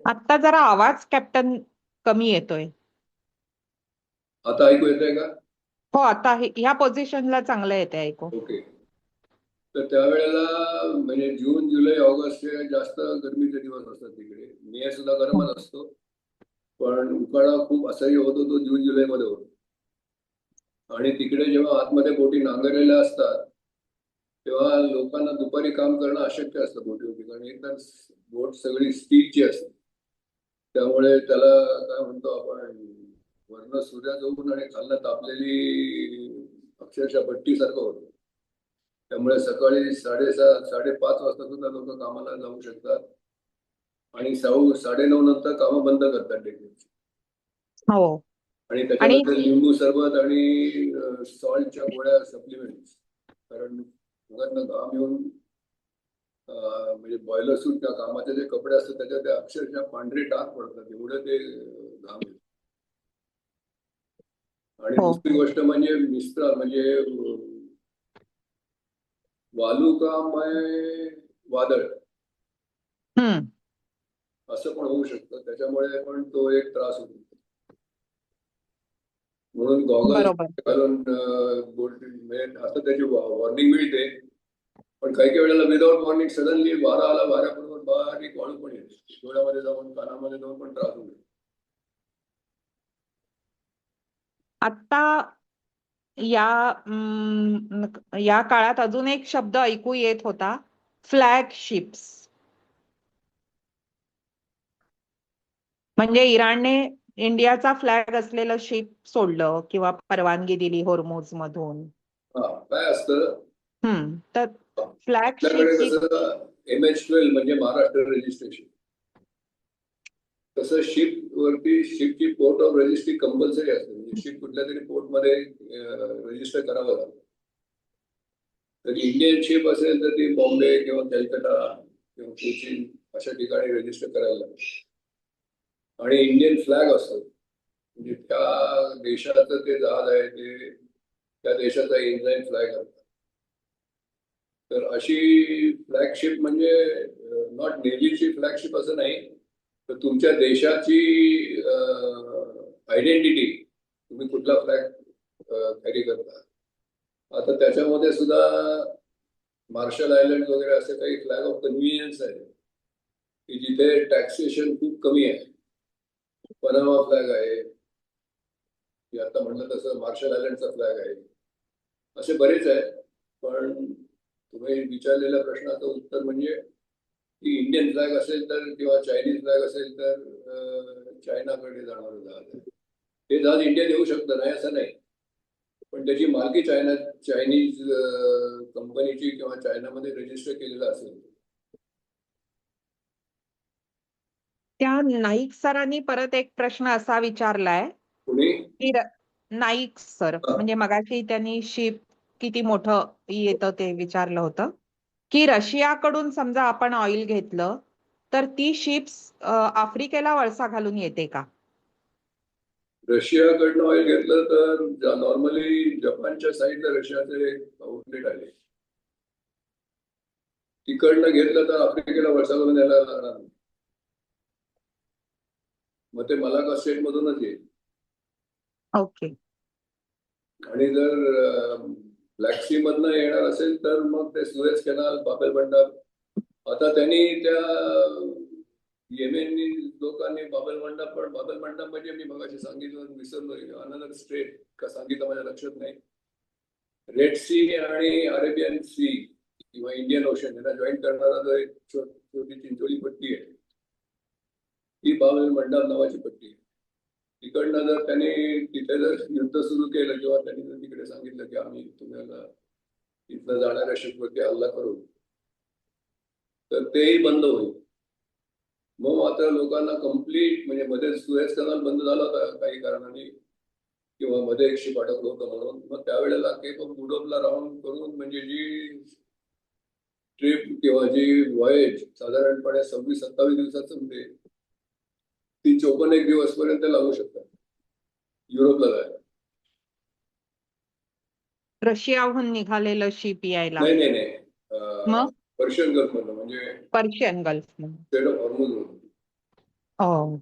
S2: आता जरा आवाज कॅप्टन कमी येतोय.
S3: आता ऐकू येतंय का?
S2: हो, आता ह्या पोझिशनला चांगलं येतंय ऐकू.
S3: ओके. तर त्यावेळेला म्हणजे जून, जुलै, ऑगस्ट हे जास्त गरमीचे दिवस असतात तिकडे. मे सुद्धा गरमच असतो, पण उकाडा खूप असह्य होतो तो जून, जुलैमध्ये होतो. आणि तिकडे जेव्हा आतमध्ये बोटी नांगरलेल्या असतात तेव्हा लोकांना दुपारी काम करणं अशक्य असतं बोटीवरती. कारण एकतर बोट सगळी स्टीलची असते, त्यामुळे त्याला काय म्हणतो आपण, वरनं सूर्याजवळून आणि खालनं तापलेली अक्षरशः भट्टीसारखं होतं. त्यामुळे सकाळी 6:30-5:30 वाजता सुद्धा लोक कामाला जाऊ शकतात आणि 9:30 नंतर कामं बंद करतात डेकची.
S2: हो,
S3: आणि त्याच्यानंतर लिंबू सरबत आणि सॉल्टच्या गोळ्या सप्लिमेंट्स. कारण घाम येऊन म्हणजे बॉयलर सूट त्या कामाचे जे कपडे असतात त्याच्यात ते अक्षरशः पांढरे डाग पडतात, एवढं ते घाम येतं. आणि दुसरी गोष्ट म्हणजे मिस्टर म्हणजे वालुकामय वादळ असं पण होऊ शकतं. त्याच्यामुळे पण तो एक त्रास होतो. म्हणून गॉगल्स
S2: बरोबर.
S3: घालून म्हणजे आता त्याची वॉर्निंग मिळते, पण काही काही वेळेला विदाउट वॉर्निंग सडनली वारा आला, वाऱ्याबरोबर बारीक वाळू पण येते, डोळ्यामध्ये जाऊन कानामध्ये जाऊन पण त्रास होतो.
S2: आता या काळात अजून एक शब्द ऐकू येत होता, फ्लॅगशिप्स. म्हणजे इराणने इंडियाचा फ्लॅग असलेलं शिप सोडलं किंवा परवानगी दिली होर्मुझ मधून.
S3: हा, काय असतं
S2: तर फ्लॅगशिप
S3: आपल्याकडे कसं MH12 म्हणजे महाराष्ट्र रजिस्ट्रेशन, तसं शिप वरती शिपची पोर्ट ऑफ रजिस्ट्री कंपल्सरी असते. म्हणजे शिप कुठल्या तरी पोर्ट मध्ये रजिस्टर करावं लागतं. तर इंडियन शिप असेल तर ती बॉम्बे किंवा कलकत्ता किंवा कोचीन अशा ठिकाणी रजिस्टर करायला लागते. आणि इंडियन फ्लॅग असतो, म्हणजे त्या देशाचं ते जहाज आहे ते त्या देशाचा इंडियन फ्लॅग असतो. तर अशी फ्लॅगशिप म्हणजे नॉट नेव्हीची फ्लॅगशिप असं नाही, तर तुमच्या देशाची आयडेंटिटी, तुम्ही कुठला फ्लॅग कॅरी करता. आता त्याच्यामध्ये सुद्धा मार्शल आयलंड वगैरे असे काही फ्लॅग ऑफ कन्व्हिनियन्स आहे की जिथे टॅक्सेशन खूप कमी आहे. पनामा फ्लॅग आहे, की आता म्हणलं तसं मार्शल आयलंडचा फ्लॅग आहे, असे बरेच आहेत. पण तुम्ही विचारलेल्या प्रश्नाचं उत्तर म्हणजे की इंडियन फ्लॅग असेल तर किंवा चायनीज फ्लॅग असेल तर चायनाकडे जाणारं जहाज आहे. ते जहाज इंडियात येऊ शकतं, नाही असं नाही, पण त्याची मालकी चायनीज कंपनीची किंवा चायनामध्ये रजिस्टर केलेलं असेल.
S2: त्या नाईक सरांनी परत एक प्रश्न असा विचारलाय
S3: कुणी
S2: की नाईक सर, म्हणजे मगाशी त्यांनी शिप किती मोठं येतं ते विचारलं होतं, की रशियाकडून समजा आपण ऑइल घेतलं तर ती शिप्स आफ्रिकेला वळसा घालून येते का?
S3: रशियाकडनं ऑइल घेतलं तर नॉर्मली जपानच्या साईडला रशियाचे आउटलेट आहे, तिकडनं घेतलं तर आफ्रिकेला वळसा घालून यायला लागणार. मग ते मलाका स्टेट मधूनच येईल.
S2: ओके.
S3: आणि जर ब्लॅक सी मधनं येणार असेल तर मग ते सुएज कॅनाल, बाबेल बंडर. आता त्यांनी त्या येमेनी लोकांनी बाबेल मंडप म्हणजे मी मगाशी सांगितलं, विसरलो अनदर स्टेट का सांगितलं माझ्या लक्षात नाही. रेड सी आणि अरेबियन सी किंवा इंडियन ओशन यांना जॉईन करणारा जो एक छोटी चिंचोळी पट्टी आहे, ती बाबेल मंडप नावाची पट्टी आहे. तिकडनं जर त्यांनी तिथे जर युद्ध सुरू केलं किंवा त्यांनी जर तिकडे सांगितलं की आम्ही तुम्हाला इथनं जाणाऱ्या शिपवरती हल्ला करू, तर तेही बंद होईल. मग आता लोकांना कम्प्लीट म्हणजे मध्ये सुएज कॅनल बंद झाला होता काही कारणाने, किंवा मध्ये एक शिप अडकलं होतं म्हणून, मग त्यावेळेला केप ऑफ गुड होपला राऊंड करून म्हणजे जी ट्रिप किंवा जी वॉयेज साधारणपणे 26-27 दिवसाचं म्हणजे ती 54 दिवस पर्यंत लागू शकतात युरोपला जायला.
S2: रशियाहून निघालेलं शिप यायला?
S3: नाही नाही नाही,
S2: मग
S3: पर्शियन गल्फ मधून, म्हणजे
S2: पर्शियन गल्फ मधून.
S3: स्टेट ऑफ हॉर्मुझ मधून.
S2: हो.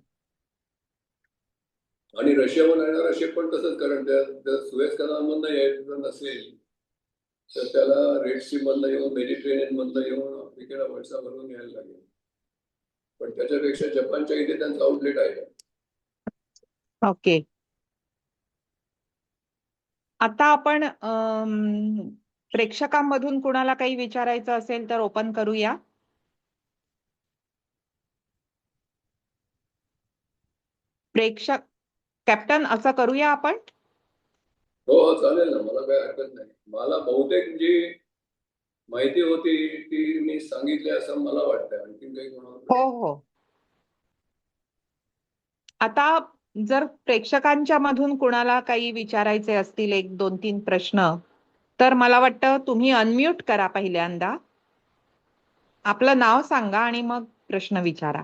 S3: आणि रशियावर येणारा शिप पण तसंच, कारण त्या सुएज कॅनल मधनं यायचं नसेल तर त्याला रेड सी मधनं येऊन, मेडिटेरेनियन मधनं येऊन आफ्रिकेला वळसा भरून यायला लागेल. पण त्याच्यापेक्षा जपानच्या इथे त्यांचं आउटलेट आहे.
S2: ओके. आता आपण प्रेक्षकांमधून कुणाला काही विचारायचं असेल तर ओपन करूया. प्रेक्षक कॅप्टन, असं करूया आपण?
S3: हो हो, चालेल ना, मला काही हरकत नाही. मला बहुतेक जी माहिती होती ती मी सांगितली असं मला वाटतं. आणखी काही कोणाला?
S2: हो हो. आता जर प्रेक्षकांच्या मधून कुणाला काही विचारायचे असतील, 1-2-3 प्रश्न, तर मला वाटतं तुम्ही अनम्यूट करा पहिल्यांदा, आपलं नाव सांगा आणि मग प्रश्न विचारा.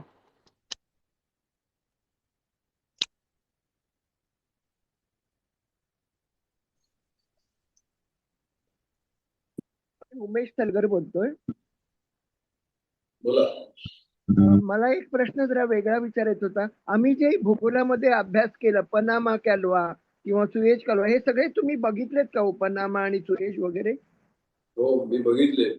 S4: उमेश सलगर बोलतोय.
S3: बोला.
S4: मला एक प्रश्न जरा वेगळा विचारायचा होता. आम्ही जे भूगोलामध्ये अभ्यास केला, पनामा कॅलवा किंवा सुएज कालवा, हे सगळे तुम्ही बघितलेत का हो? पनामा आणि सुएज वगैरे,
S3: हो, मी बघितले.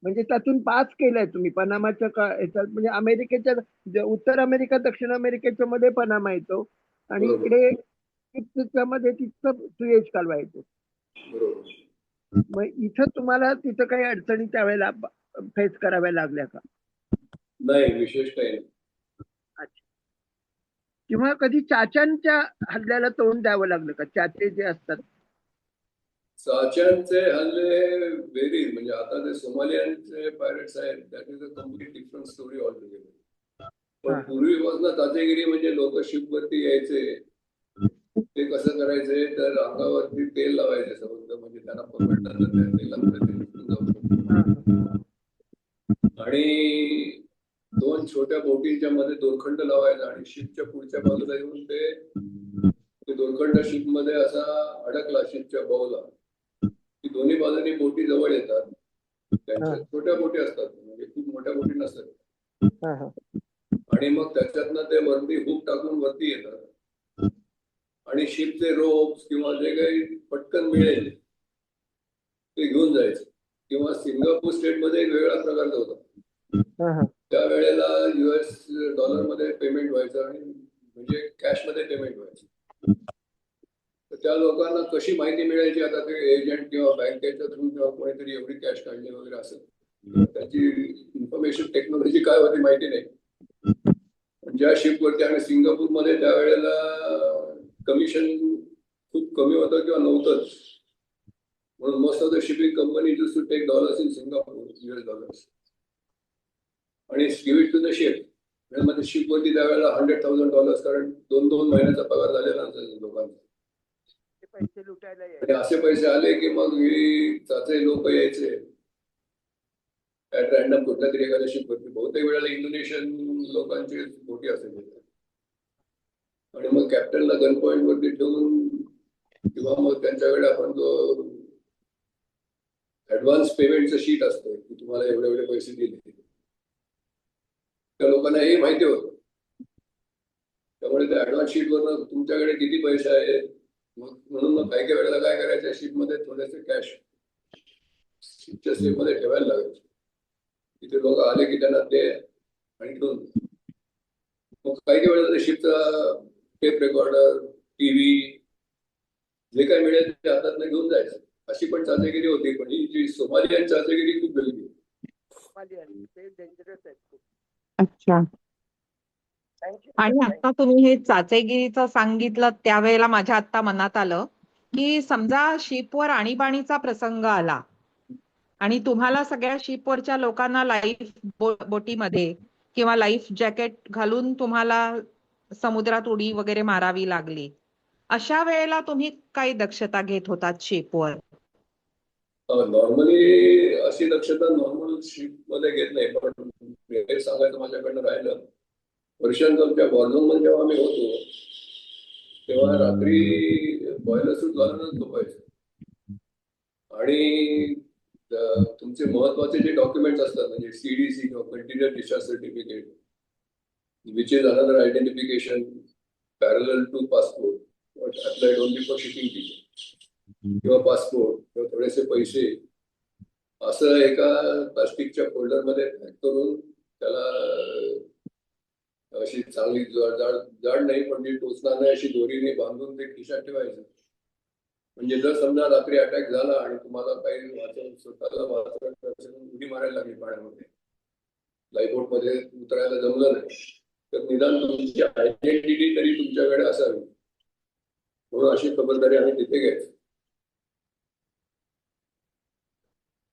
S4: म्हणजे त्यातून पास केलंय तुम्ही पनामाच्या का ह्याच्यात? म्हणजे अमेरिकेच्या उत्तर अमेरिका दक्षिण अमेरिकेच्या मध्ये पनामा येतो आणि
S3: बरोबर
S4: इकडे मध्ये तिथं सुएज कालवा येतो.
S3: बरोबर.
S4: मग इथं तुम्हाला तिथं काही अडचणी त्यावेळेला फेस कराव्या लागल्या का?
S3: नाही, विशेष काही नाही.
S4: अच्छा. किंवा कधी चाच्यांच्या हल्ल्याला तोंड द्यावं लागलं का? चाचे जे असतात.
S3: चाच्यांचे हल्ले वेगळी, म्हणजे आता ते सोमालियनचे पायरेट्स आहेत, that is a complete different story all together.
S4: हा,
S3: पण पूर्वीपासून चाचेगिरी म्हणजे लोक शिपवरती यायचे. ते कसं करायचे, तर अंगावरती तेल लावायचे समजा, म्हणजे त्यांना पकडलं तर त्या तेलामध्ये ते निघून जाऊ शकतो.
S4: हा,
S3: आणि दोन छोट्या बोटींच्या मध्ये दोरखंड लावायचा आणि शिपच्या पुढच्या बाजूला येऊन ते दोरखंड शिप मध्ये असा अडकला शिपच्या बाजूला की दोन्ही बाजूनी बोटी जवळ येतात. त्यांच्या छोट्या बोटी असतात, म्हणजे खूप मोठ्या बोटी नसतात.
S4: हा, हा.
S3: आणि मग त्याच्यातनं ते वरती हुक टाकून वरती येतात आणि शिपचे रोप्स किंवा जे काही पटकन मिळेल ते घेऊन जायचं. किंवा सिंगापूर स्टेट मध्ये एक वेगळा प्रकारचा होता. त्यावेळेला US डॉलरमध्ये पेमेंट व्हायचं आणि म्हणजे कॅश मध्ये पेमेंट व्हायचं. तर त्या लोकांना कशी माहिती मिळायची, आता ते एजंट किंवा बँकेच्या थ्रू किंवा कोणीतरी एवढी कॅश काढली वगैरे असेल, त्याची इन्फॉर्मेशन टेक्नॉलॉजी काय होती माहिती नाही. ज्या शिपवरती आणि सिंगापूरमध्ये त्यावेळेला कमिशन खूप कमी होतं किंवा नव्हतंच, म्हणून most of the shipping company used to take dollars in Singapore, US dollars, आणि give it to the ship. म्हणजे शिपवरती त्यावेळेला $100,000, कारण 2-2 महिन्याचा पगार झालेला असायचा लोकांचा.
S4: पैसे लुटायला
S3: आणि असे पैसे आले की मग ही चाचे लोक यायचे ऍट रॅन्डम कुठल्या तरी एखाद्या शिपवरती. बहुतेक वेळेला इंडोनेशियन लोकांची बोटी असायची आणि मग कॅप्टनला गन पॉइंट वरती ठेवून किंवा मग त्यांच्याकडे आपण जो ऍडव्हान्स पेमेंटचं शीट असतं की तुम्हाला एवढे एवढे पैसे दिले, त्या लोकांना हे माहिती होतं. त्यामुळे त्या ऍडव्हान्स शीटवर तुमच्याकडे किती पैसे आहेत, मग म्हणून मग काही काही वेळेला काय करायचं, शीटमध्ये थोडेसे कॅश शीटच्या स्लीपमध्ये ठेवायला लागायचे. तिथे लोक आले की त्यांना ते आणि ठेवून. मग काही काही वेळेला शिपचा टेप रेकॉर्डर, टीव्ही जे काही मिळेल ते हातात घेऊन जायचं. अशी पण चाचेगिरी होती. पण ही जी सोमालियन चाचेगिरी खूप वेगळी.
S2: अच्छा. आणि आता तुम्ही हे चाचेगिरीचं सांगितलं त्यावेळेला माझ्या आता मनात आलं की समजा शिपवर आणीबाणीचा प्रसंग आला आणि तुम्हाला सगळ्या शिपवरच्या लोकांना लाईफ बोटीमध्ये किंवा लाईफ जॅकेट घालून तुम्हाला समुद्रात उडी वगैरे मारावी लागली, अशा वेळेला तुम्ही काही दक्षता घेत होतात शिपवर?
S3: नॉर्मली अशी दक्षता नॉर्मल शिप मध्ये घेत नाही. पण हे सांगायचं माझ्याकडनं राहिलं, वर्षांच्या वॉर्झोनमध्ये जेव्हा आम्ही होतो तेव्हा रात्री बॉयलर सूट घालूनच झोपायचं. आणि तुमचे महत्वाचे जे डॉक्युमेंट्स असतात, म्हणजे CDC किंवा continuous discharge certificate, which is another identification parallel to passport, applied only for shipping ticket, किंवा पासपोर्ट किंवा थोडेसे पैसे, असं एका प्लास्टिकच्या फोल्डरमध्ये पॅक करून त्याला अशी चांगली जाड नाही पण ती टोचणार नाही अशी दोरीने बांधून ते खिशात ठेवायचं. म्हणजे जर समजा रात्री अटॅक झाला आणि तुम्हाला काही स्वतःला वाचवायचं, उडी मारायला लागली पाण्यामध्ये, लाईफबोट मध्ये उतरायला जमलं नाही, तर निदान तुमची आयडेंटिटी तरी तुमच्याकडे असावी, म्हणून अशी खबरदारी आम्ही तिथे घ्यायचो.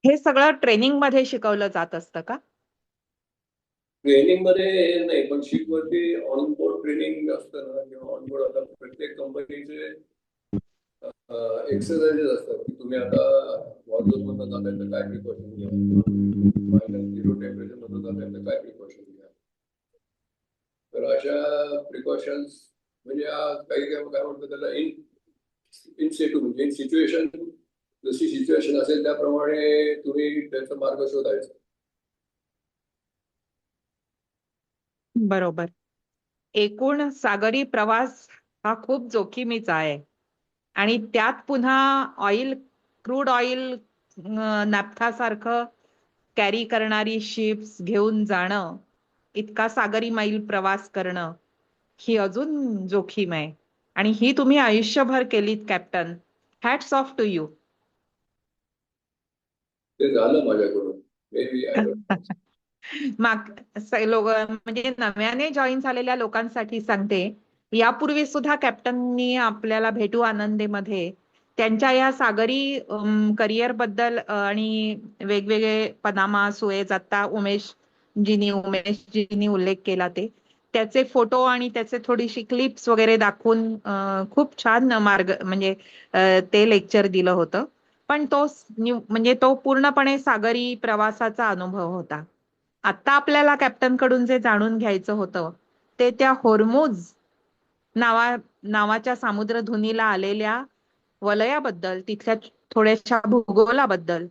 S2: हे सगळं ट्रेनिंग मध्ये शिकवलं जात असतं का?
S3: ट्रेनिंग मध्ये नाही, पण शिपवरती ऑनबोर्ड ट्रेनिंग असतं ना, किंवा ऑनबोर्ड आता प्रत्येक कंपनीचे एक्सरसाइजेस असतात की तुम्ही आता वॉर्झोन मधून जाताय तर काय प्रिकॉशन घ्या, -0 टेम्परेचर मधून जाताय तर काय प्रिकॉशन घ्या. तर अशा प्रिकॉशन्स म्हणजे काही काय म्हणतात त्याला इन सिटू, म्हणजे इन सिच्युएशन, जशी सिच्युएशन असेल त्याप्रमाणे तुम्ही त्याचा मार्ग शोधायचा.
S2: बरोबर. एकूण सागरी प्रवास हा खूप जोखीमीचा आहे आणि त्यात पुन्हा ऑइल, क्रूड ऑइल, नाफ्था सारखं कॅरी करणारी शिप्स घेऊन जाणं, इतका सागरी मैल प्रवास करणं, ही अजून जोखीम आहे आणि ही तुम्ही आयुष्यभर केलीत captain. Hats off to you.
S3: ते झालं माझ्याकडून. Maybe I don't.
S2: माग लोक म्हणजे नव्याने जॉईन झालेल्या लोकांसाठी सांगते, यापूर्वी सुद्धा कॅप्टननी आपल्याला भेटू आनंदेमध्ये त्यांच्या या सागरी करिअर बद्दल आणि वेगवेगळे पनामा, सुएज, आता उमेशजींनी उल्लेख केला ते त्याचे फोटो आणि त्याचे थोडीशी क्लिप्स वगैरे दाखवून खूप छान मार्ग म्हणजे ते लेक्चर दिलं होतं. पण म्हणजे तो पूर्णपणे सागरी प्रवासाचा अनुभव होता. आता आपल्याला कॅप्टन कडून जे जाणून घ्यायचं होतं ते त्या होर्मुझ नावाच्या सामुद्रधुनीला आलेल्या वलयाबद्दल, तिथल्या थोड्याशा भूगोलाबद्दल,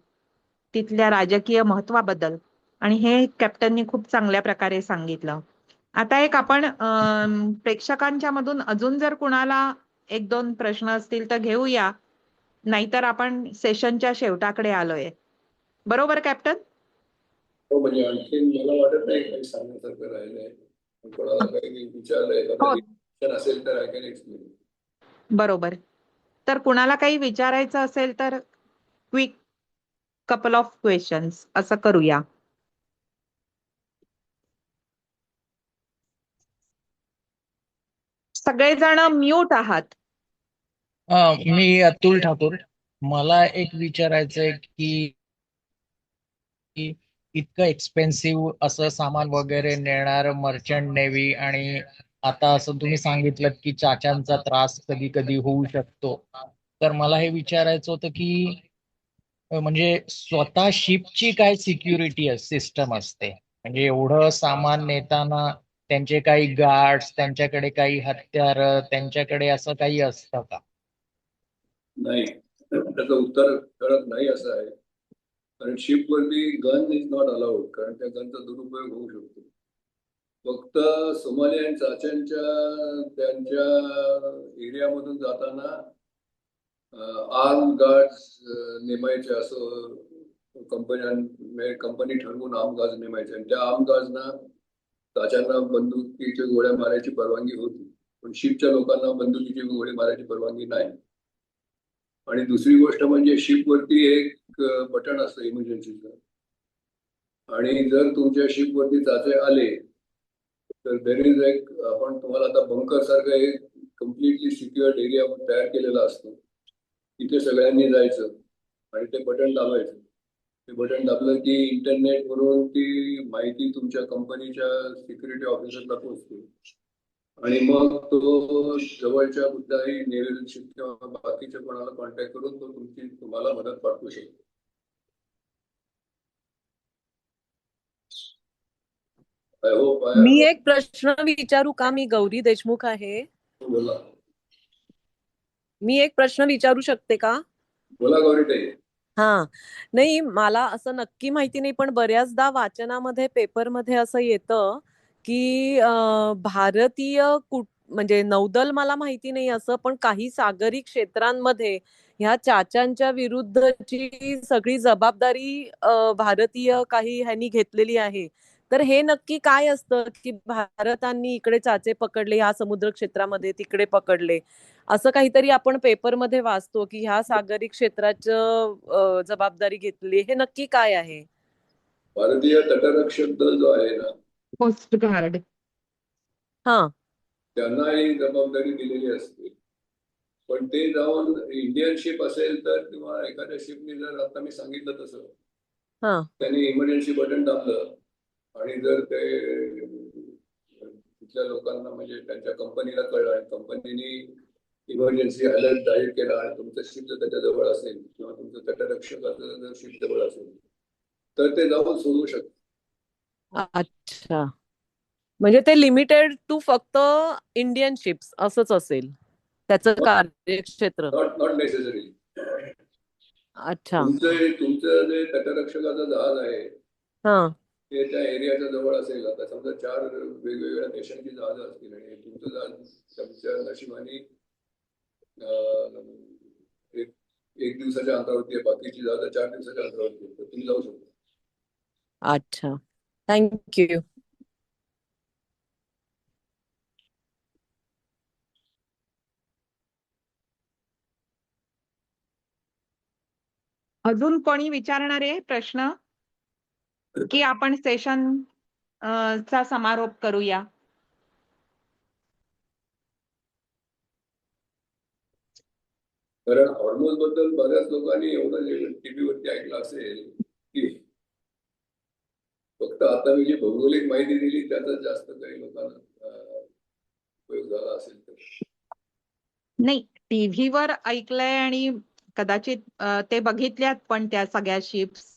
S2: तिथल्या राजकीय महत्वाबद्दल, आणि हे कॅप्टननी खूप चांगल्या प्रकारे सांगितलं. आता एक आपण प्रेक्षकांच्या मधून अजून जर कुणाला एक दोन प्रश्न असतील तर घेऊया, नाहीतर आपण सेशनच्या शेवटाकडे आलोय. बरोबर कॅप्टन?
S3: हो, म्हणजे आणखीन मला वाटत नाही काही सांगण्यासारखं राहिलंय. कोणाला काही विचारलंय, एखादं
S2: हो,
S3: रिएक्शन असेल तर आय कॅन एक्सप्लेन.
S2: बरोबर. तर कुणाला काही विचारायचं असेल तर क्विक कपल ऑफ क्वेश्चन्स असं करूया. सगळेजण म्यूट आहात.
S5: मी अतुल ठाकूर. मला एक विचारायचंय की इतकं एक्सपेन्सिव्ह असं सामान वगैरे नेणार मर्चंट नेव्ही, आणि आता असं तुम्ही सांगितलं की चाच्यांचा त्रास कधी कधी होऊ शकतो, तर मला हे विचारायचं होतं की म्हणजे स्वतः शिपची काय सिक्युरिटी सिस्टम असते, म्हणजे एवढं सामान नेताना त्यांचे काही गार्ड्स, त्यांच्याकडे काही हत्यार, त्यांच्याकडे असं काही असतं का?
S3: नाही, त्याचं उत्तर ठरत नाही असं आहे. कारण शिपवरती गन इज नॉट अलाउड, कारण त्या गनचा दुरुपयोग होऊ शकतो. फक्त सोमाली आणि चाच्यांच्या त्यांच्या एरियामधून जाताना आर्म गार्ड्स नेमायचे असं कंपनी ठरवून आर्म गार्ड नेमायचे, आणि त्या आर्म गार्डना चाच्यांना बंदुकीच्या गोळ्या मारायची परवानगी होती, पण शिपच्या लोकांना बंदुकीची गोळी मारायची परवानगी नाही. आणि दुसरी गोष्ट म्हणजे शिपवरती एक बटन असतं इमर्जन्सीचं, आणि जर तुमच्या शिपवरती चाचे आले तर देर इज एक, आपण तुम्हाला आता बंकर सारखं एक कम्प्लिटली सिक्युअर्ड एरिया तयार केलेला असतो, तिथे सगळ्यांनी जायचं आणि ते बटन दाबायचं. ते बटन दाबलं की इंटरनेट वरून ती माहिती तुमच्या कंपनीच्या सिक्युरिटी ऑफिसरला पोहोचते, आणि मग तो जवळच्या कुठल्याही नेव्हल शिप किंवा बाकीच्या कोणाला कॉन्टॅक्ट करून तो तुम्हाला मदत पाठवू शकतो. आय होप
S6: मी एक प्रश्न विचारू का? मी गौरी देशमुख आहे.
S3: बोला
S6: मी एक प्रश्न विचारू शकते का?
S3: बोला गौरी ताई.
S6: हा, नाही, मला असं नक्की माहिती नाही, पण बऱ्याचदा वाचनामध्ये, पेपरमध्ये असं येतं की भारतीय म्हणजे नौदल मला माहिती नाही असं, पण काही सागरी क्षेत्रांमध्ये ह्या चाच्यांच्या विरुद्धची सगळी जबाबदारी भारतीय काही ह्यांनी घेतलेली आहे. तर हे नक्की काय असतं की भारतांनी इकडे चाचे पकडले, ह्या समुद्र क्षेत्रामध्ये तिकडे पकडले, असं काहीतरी आपण पेपरमध्ये वाचतो की ह्या सागरी क्षेत्राचं जबाबदारी घेतली, हे नक्की काय आहे?
S3: भारतीय तटरक्षक दल जो आहे ना,
S2: कोस्ट गार्ड.
S6: हा,
S3: त्यांना ही जबाबदारी दिलेली असते. पण ते जाऊन इंडियन शिप असेल तर, किंवा एखाद्या शिपने जर आता मी सांगितलं तसं
S6: हा,
S3: त्यांनी इमर्जन्सी बटन दाबलं आणि जर ते तिथल्या लोकांना म्हणजे त्यांच्या कंपनीला कळलं आणि कंपनीने इमर्जन्सी अलर्ट जाहीर केला आणि तुमचं शिप जर त्याच्याजवळ असेल किंवा तुमचं तटरक्षकाचं जर शिप जवळ असेल तर ते जाऊन सोडवू शकतात.
S6: अच्छा, म्हणजे ते लिमिटेड टू फक्त इंडियन शिप्स असंच असेल त्याचं कार्यक्षेत्र?
S3: Not necessary.
S6: अच्छा,
S3: तुमचं जे तटरक्षकाचं जहाज आहे
S6: हा,
S3: ते त्या एरियाच्या जवळ असेल. आता समजा 4 वेगवेगळ्या देशांची जहाजं असतील आणि तुमचं जहाज तुमच्या नशिबाने एक दिवसाच्या अंतरावरती आहे, बाकीची जहाजं 4 दिवसाच्या अंतरावरती आहेत, तर तुम्ही जाऊ शकता.
S6: अच्छा, थँक्यू.
S2: अजून कोणी विचारणारे प्रश्न की आपण सेशन चा समारोप करूया?
S3: कारण हॉर्मोन बद्दल बऱ्याच लोकांनी एवढं टीव्हीवरती ऐकलं असेल की फक्त आता मी जी भौगोलिक माहिती दिली त्याचा जास्त काही लोकांना उपयोग झाला असेल तर.
S2: नाही, टीव्हीवर ऐकलंय आणि कदाचित ते बघितल्यात पण त्या सगळ्या शिप्स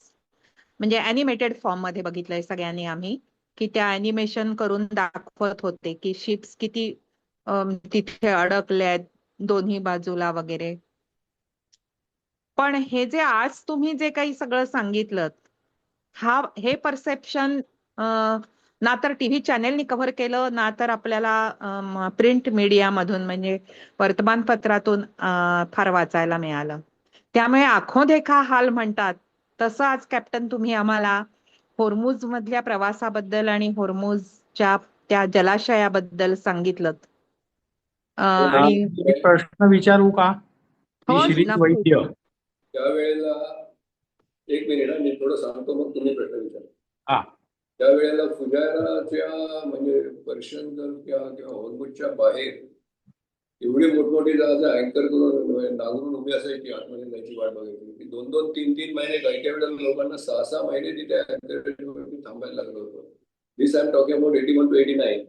S2: म्हणजे अॅनिमेटेड फॉर्म मध्ये बघितलंय सगळ्यांनी आम्ही, की त्या अॅनिमेशन करून दाखवत होते की शिप्स किती तिथे अडकल्यात दोन्ही बाजूला वगैरे. पण हे जे आज तुम्ही जे काही सगळं सांगितलं हे परसेप्शन ना तर टीव्ही चॅनेलनी कव्हर केलं ना तर आपल्याला प्रिंट मीडिया मधून म्हणजे वर्तमानपत्रातून फार वाचायला मिळालं. त्यामुळे आंखों देखा हाल म्हणतात तसं आज कॅप्टन तुम्ही आम्हाला होर्मुझ मधल्या प्रवासाबद्दल आणि होर्मुझच्या त्या जलाशयाबद्दल सांगितलं. आणि
S7: एक प्रश्न विचारू का?
S2: हो,
S7: शिरीष
S2: नक्की.
S7: वैद्य.
S3: त्यावेळेला एक मिनिट मी थोडं सांगतो मग तुम्ही प्रश्न विचारा.
S7: हा.
S3: त्यावेळेला फुजायराच्या म्हणजे पर्शियन किंवा होर्मुझच्या बाहेर एवढी मोठमोठी जहाजं अँकर करून नांगरून उभी असायची आतमध्ये जायची वाट बघायची. 2-2, 3-3 महिने काही काही वेळेला लोकांना 6-6 महिने तिथे अँकरेजवरती थांबायला लागलं होतं. This I am talking about 81 to 89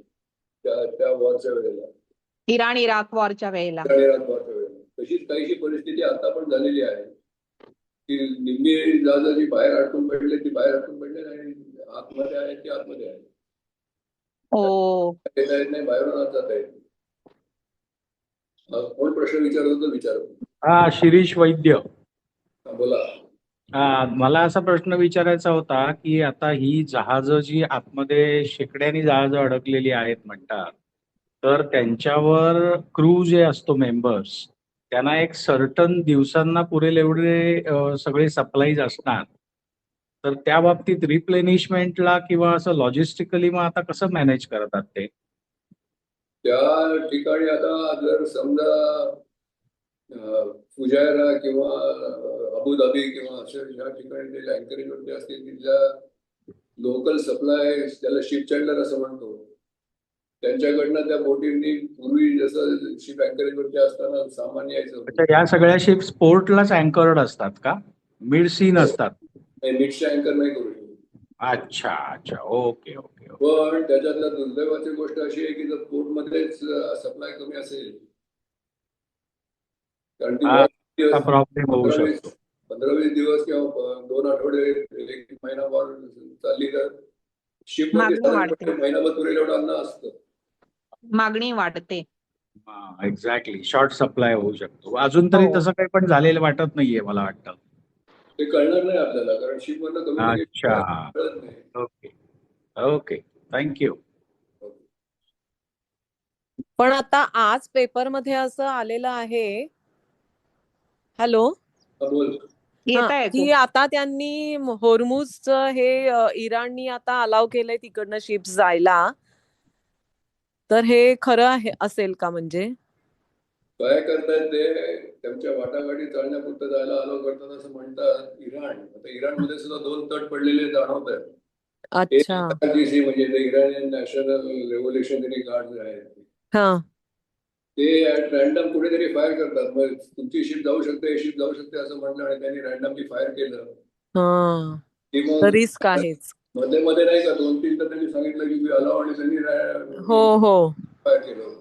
S3: त्या वॉरच्या वेळेला,
S2: इराण इराक वॉरच्या वेळेला.
S3: तशीच काहीशी परिस्थिती आता पण झालेली आहे की निम्मी जहाजं जी बाहेर अडकून पडले ती बाहेर अडकून पडले आणि आतमध्ये आहे ती आतमध्ये आहे. नाही बाहेरून आत जात आहे. कोण प्रश्न विचारत होतो विचार.
S7: शिरीष वैद्य.
S3: बोला.
S7: मला असा प्रश्न विचारायचा होता की आता ही जहाजं जी आतमध्ये शेकड्यानी जहाजं अडकलेली आहेत म्हणतात, तर त्यांच्यावर क्रू जे असतो मेंबर्स त्यांना एक सर्टन दिवसांना पुरेल एवढे सगळे सप्लाईज असणार, तर त्या बाबतीत रिप्लेनिशमेंटला किंवा असं लॉजिस्टिकली मग आता कसं मॅनेज करतात ते?
S3: त्या ठिकाणी आता जर समजा फुजायरा किंवा अबुधाबी किंवा अशा ज्या ठिकाणी ते अँकरेज वरती असतील तिथल्या लोकल सप्लाय त्याला शिप चँडलर असं म्हणतो, त्यांच्याकडनं त्या बोटींनी पूर्वी जसं शिप अँकरेज वरती असताना सामान यायचं.
S7: या सगळ्या शिप्स पोर्टलाच अँकर्ड असतात का? मिड सी नसतात?
S3: मिडचे अँकर नाही करू शकत.
S7: अच्छा अच्छा, ओके ओके.
S3: पण त्याच्यातल्या दुर्दैवाची गोष्ट अशी आहे की जर पोर्टमध्येच सप्लाय कमी असेल कारण ती
S7: प्रॉब्लेम होऊ शकतो.
S3: 15-20 दिवस किंवा 2 आठवडे 1 महिनाभर चालली तर शिप मध्ये महिनाभर पुरेल एवढं अन्न असतं.
S2: मागणी वाढते.
S7: एक्झॅक्टली, शॉर्ट सप्लाय होऊ शकतो. अजून तरी तसं काही पण झालेलं वाटत नाहीये मला वाटतं.
S3: ते कळणार नाही आपल्याला कारण शिप मधलं कम्युनिकेशन कळत नाही.
S7: Okay okay, thank you.
S6: पण आता आज पेपरमध्ये असं आलेलं आहे, हॅलो, की आता त्यांनी होर्मुझचं हे इराणनी आता अलाव केलंय तिकडनं शिप्स जायला, तर हे खरं आहे असेल का? म्हणजे
S3: काय करतायत ते त्यांच्या वाटाघाटी चालण्यापुरतं जायला अलाव करतात असं म्हणतात इराण. आता इराणमध्ये सुद्धा 2 तट पडलेले जाणवत आहेत.
S6: अच्छा,
S3: म्हणजे इराणियन नॅशनल रेव्होल्युशनरी गार्ड जे आहेत ते रॅन्डम कुठेतरी फायर करतात. मग तुमची शिप जाऊ शकते, शिप जाऊ शकते असं म्हणलं आणि त्यांनी रॅन्डमली फायर केलं की मग
S6: रिस्क आहेच.
S3: मध्ये मध्ये नाही का 2-3 तर त्यांनी सांगितलं की अलाव आणि त्यांनी फायर केलं.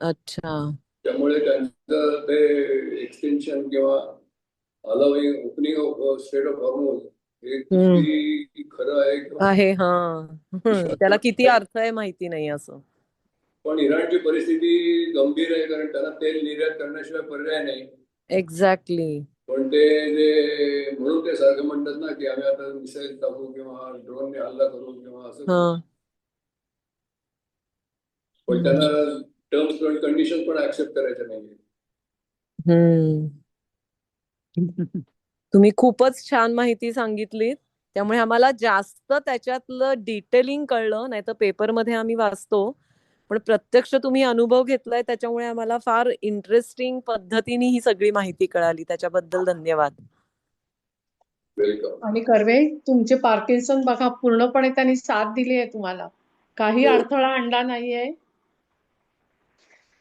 S6: अच्छा,
S3: त्यामुळे त्यांचं ते एक्सटेन्शन किंवा allowing opening of state of hormone हे किती खरं आहे
S6: त्याला किती अर्थ आहे माहिती नाही असं.
S3: पण इराणची परिस्थिती गंभीर आहे कारण त्यांना तेल निर्यात करण्याशिवाय पर्याय नाही.
S6: एक्झॅक्टली.
S3: पण पण ते जे म्हणून ते सारखं म्हणतात ना की आम्ही आता मिसाईल टाकू किंवा ड्रोनने हल्ला करू किंवा असं करू.
S6: हं.
S3: पण त्यांना टर्म्स अँड कंडिशन पण ऍक्सेप्ट करायच्या नाहीये.
S6: हम्म. तुम्ही खूपच छान माहिती सांगितलीत. त्यामुळे आम्हाला जास्त त्याच्यातलं डिटेलिंग कळलं, नाही तर पेपरमध्ये आम्ही वाचतो. पण प्रत्यक्ष तुम्ही अनुभव घेतलाय त्याच्यामुळे आम्हाला फार इंटरेस्टिंग पद्धतीने ही सगळी माहिती कळाली. त्याच्याबद्दल धन्यवाद.
S3: वेलकम.
S1: आणि कर्वे, तुमचे पार्किन्सन बघा पूर्णपणे त्यांनी साथ दिली आहे तुम्हाला. काही
S3: हो.
S1: अडथळा आणला नाहीये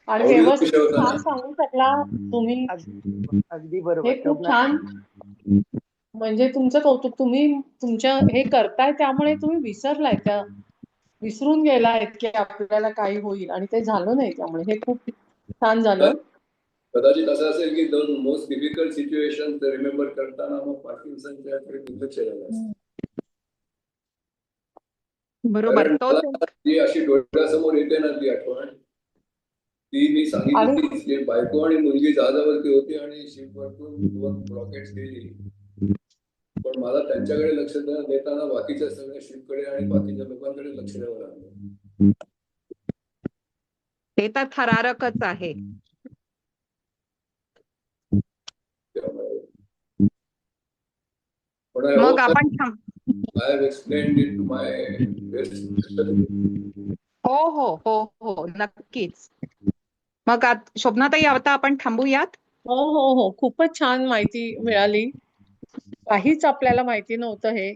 S1: आणि
S3: आवडीचा
S1: व्यवस्थित
S3: विषय होता
S1: छान
S3: ना.
S1: सांगू शकला तुम्ही.
S4: अगदी बरोबर
S1: हे खूप
S4: शोभना.
S1: छान, म्हणजे तुमचं कौतुक. तुम्ही तुमच्या हे करताय त्यामुळे तुम्ही विसरून गेलाय की आपल्याला काही होईल, आणि ते झालं नाही. त्यामुळे हे खूप छान झालं.
S3: कदाचित असं असेल की दोन मोस्ट डिफिकल्ट सिच्युएशन रिमेंबर करताना मग पार्किन्सनच्या दुर्लक्ष झालं असेल.
S2: बरोबर.
S3: कारण
S2: तोच
S3: मला जी अशी डोळ्यासमोर येते ना ती आठवण, ती मी
S1: आणि
S3: सांगितली की बायको आणि मुलगी जहाजावरती होती आणि शिपवरतून 2 रॉकेट्स गेली. पण मला त्यांच्याकडे लक्ष देताना बाकीच्या सगळ्या शिपकडे आणि बाकीच्या लोकांकडे लक्ष द्यावं लागलं.
S2: ते तर थरारकच आहे.
S3: त्यामुळे पण I
S2: मग
S3: hope
S2: आपण
S3: I have explained it to my best.
S2: हो हो हो हो, नक्कीच. मग शोभनाताई, आता आपण थांबूयात.
S1: हो हो हो, खूपच छान माहिती मिळाली. काहीच आपल्याला माहिती नव्हतं हे.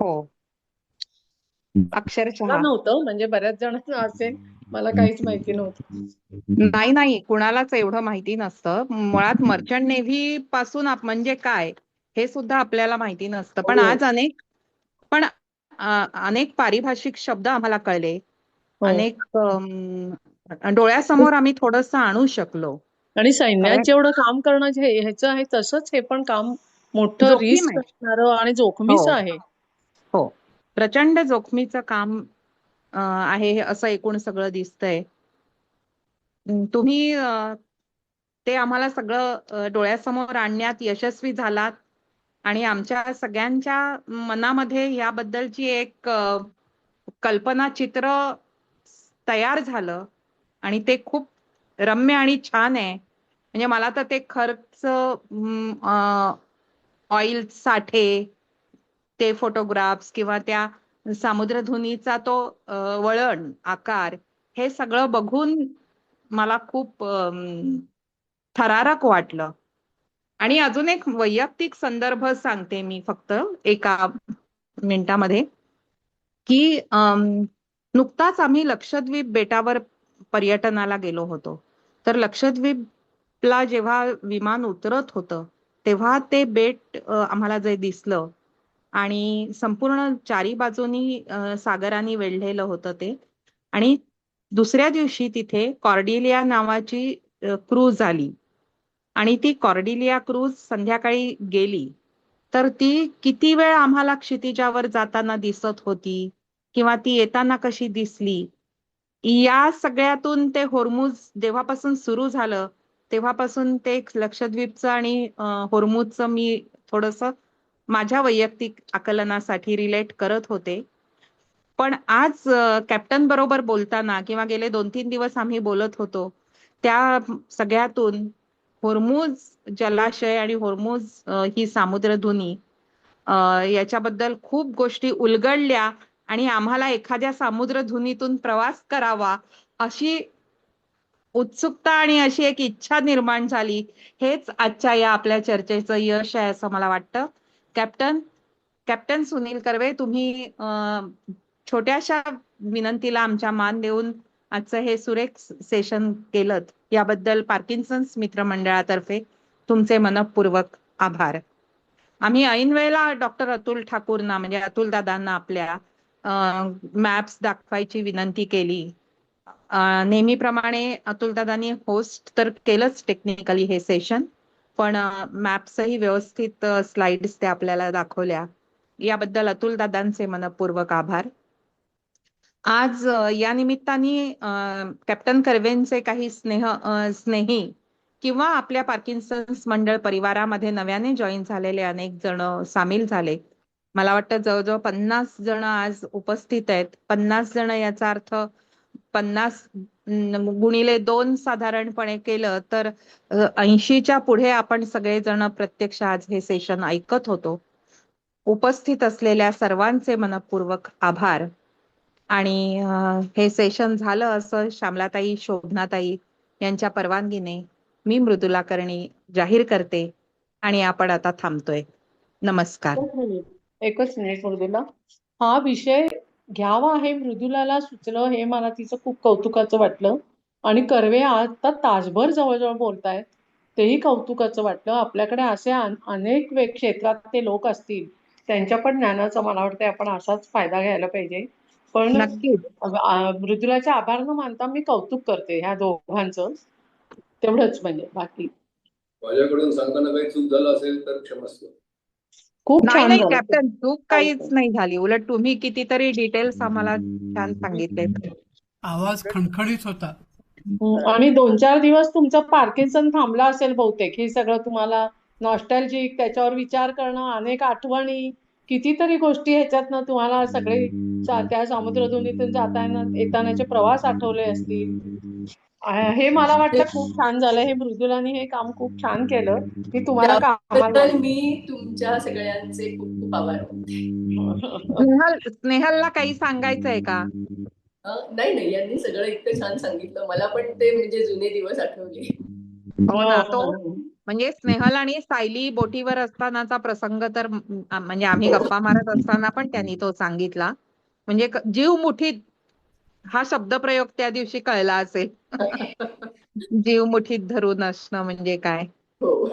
S2: हो, अक्षरशः.
S1: मला नव्हतं, म्हणजे बऱ्याच जणांना असेल, मला काहीच माहिती नव्हतं.
S2: नाही नाही, कुणालाच एवढं माहिती नसतं. मुळात मर्चंट नेव्ही पासून म्हणजे काय हे सुद्धा आपल्याला माहिती नसतं. पण
S1: हो
S2: आज अनेक पारिभाषिक शब्द आम्हाला कळले.
S1: हो.
S2: अनेक डोळ्यासमोर आम्ही थोडंसं आणू शकलो.
S1: आणि सैन्यात
S2: कारण
S1: जेवढं काम करणं ह्याचं आहे, तसंच हे पण काम मोठं
S2: जोखीम
S1: रिस्क
S2: आहे.
S1: असणारं आणि
S2: हो
S1: जोखमीचं आहे.
S2: हो, प्रचंड जोखमीचं काम आहे हे, असं एकूण सगळं दिसतंय. तुम्ही ते आम्हाला सगळं डोळ्यासमोर आणण्यात यशस्वी झालात आणि आमच्या सगळ्यांच्या मनामध्ये याबद्दलची एक कल्पना चित्र तयार झालं आणि ते खूप रम्य आणि छान आहे. म्हणजे मला तर ते खर्च, ऑइल साठे, ते फोटोग्राफ्स किंवा त्या सामुद्रधुनीचा तो वळण, आकार, हे सगळं बघून मला खूप थरारक वाटलं. आणि अजून एक वैयक्तिक संदर्भ सांगते मी फक्त एका मिनिटामध्ये, की नुकताच आम्ही लक्षद्वीप बेटावर पर्यटनाला गेलो होतो. तर लक्षद्वीपला जेव्हा विमान उतरत होतं तेव्हा ते बेट आम्हाला जे दिसलं, आणि संपूर्ण चारी बाजूनी सागराने वेढलेलं होतं ते. आणि दुसऱ्या दिवशी तिथे कॉर्डिलिया नावाची क्रूज आली आणि ती कॉर्डिलिया क्रूज संध्याकाळी गेली. तर ती किती वेळ आम्हाला क्षितिजावर जाताना दिसत होती किंवा ती येताना कशी दिसली, या सगळ्यातून ते होर्मुझ जेव्हापासून सुरू झालं तेव्हापासून ते लक्षद्वीपचं आणि होर्मुझचं मी थोडंसं माझ्या वैयक्तिक आकलनासाठी रिलेट करत होते. पण आज कॅप्टन बरोबर बोलताना किंवा गेले 2-3 दिवस आम्ही बोलत होतो, त्या सगळ्यातून होर्मुझ जलाशय आणि होर्मुझ ही सामुद्रधुनी याच्याबद्दल खूप गोष्टी उलगडल्या आणि आम्हाला एखाद्या सामुद्रधुनीतून प्रवास करावा अशी उत्सुकता आणि अशी एक इच्छा निर्माण झाली. हेच आजच्या या आपल्या चर्चेचं यश आहे असं मला वाटतं. कॅप्टन सुनील कर्वे, तुम्ही छोट्याशा विनंतीला आमच्या मान देऊन आजचं हे सुरेख सेशन केलं, याबद्दल पार्किन्सन्स मित्रमंडळातर्फे तुमचे मनपूर्वक आभार. आम्ही ऐन वेळेला डॉक्टर अतुल ठाकूरना, म्हणजे अतुल दादांना आपल्या मॅप्स दाखवायची विनंती केली. नेहमीप्रमाणे अतुल दादांनी होस्ट तर केलंच टेक्निकली हे सेशन, पण मॅप्सही व्यवस्थित स्लाइड्स त्या आपल्याला दाखवल्या. याबद्दल अतुल दादांचे मनपूर्वक आभार. आज या निमित्ताने कॅप्टन कर्वेंचे काही स्नेही किंवा आपल्या पार्किन्सन्स मंडळ परिवारामध्ये नव्याने जॉईन झालेले अनेक जण सामील झाले. मला वाटतं जवळजवळ 50 जण आज उपस्थित आहेत. 50 जण याचा अर्थ 50 गुणिले 2 साधारणपणे केलं तर 80च्या पुढे आपण सगळेजण प्रत्यक्ष आज हे सेशन ऐकत होतो. उपस्थित असलेल्या सर्वांचे मनपूर्वक आभार. आणि हे सेशन झालं असं श्यामलाताई, शोभनाताई यांच्या परवानगीने मी मृदुला कर्णी जाहीर करते आणि आपण आता थांबतोय. नमस्कार.
S1: एकच मिनिट मृदुला, हा विषय घ्यावा हे मृदुलाला सुचलं हे मला तिचं खूप कौतुकाचं वाटलं. आणि कर्वे आता तासभर जवळजवळ बोलतायत तेही कौतुकाचं वाटलं. आपल्याकडे असे अनेक क्षेत्रात ते लोक असतील, त्यांच्या पण ज्ञानाचा मला वाटतं आपण असाच फायदा घ्यायला पाहिजे. पण
S2: नक्कीच.
S1: मृदुलाचे आभार न मानता मी कौतुक करते ह्या दोघांचं. तेवढंच, म्हणजे बाकी
S3: माझ्याकडून सांगताना काही चूक झालं असेल तर क्षमस्व.
S1: खूप
S2: नाही
S1: छान
S2: नाही
S1: झालं.
S2: कॅप्टन, चूक काहीच नाही झाली. उलट तुम्ही कितीतरी डिटेल्स आम्हाला छान सांगितले.
S8: आवाज खणखणीत होता.
S1: आणि 2-4 दिवस तुमचं पार्किन्सन थांबला असेल बहुतेक. हे सगळं तुम्हाला नॉस्टॅल्जिक, त्याच्यावर विचार करणं, अनेक आठवणी, कितीतरी गोष्टी ह्याच्यातनं तुम्हाला सगळे त्या समुद्रधुनीतून जाताना येतानाचे प्रवास आठवले असतील. हे मला वाटतं खूप छान झालं. हे मृदुलाने हे काम खूप छान केलं की तुम्हाला कामाला
S9: त्याबद्दल मी तुमच्या सगळ्यांचे खूप खूप आभार मानते.
S2: स्नेहलला काही सांगायचंय का?
S9: नाही नाही, यांनी सगळं इतकं छान सांगितलं. मला पण ते म्हणजे जुने दिवस आठवले.
S2: हो ना. तो म्हणजे स्नेहल आणि सायली बोटीवर असतानाचा प्रसंग तर म्हणजे आम्ही गप्पा मारत असताना पण त्यांनी तो सांगितला. म्हणजे जीव मुठीत हा शब्दप्रयोग त्या दिवशी कळला असेल. जीव मुठीत धरून असणं म्हणजे काय.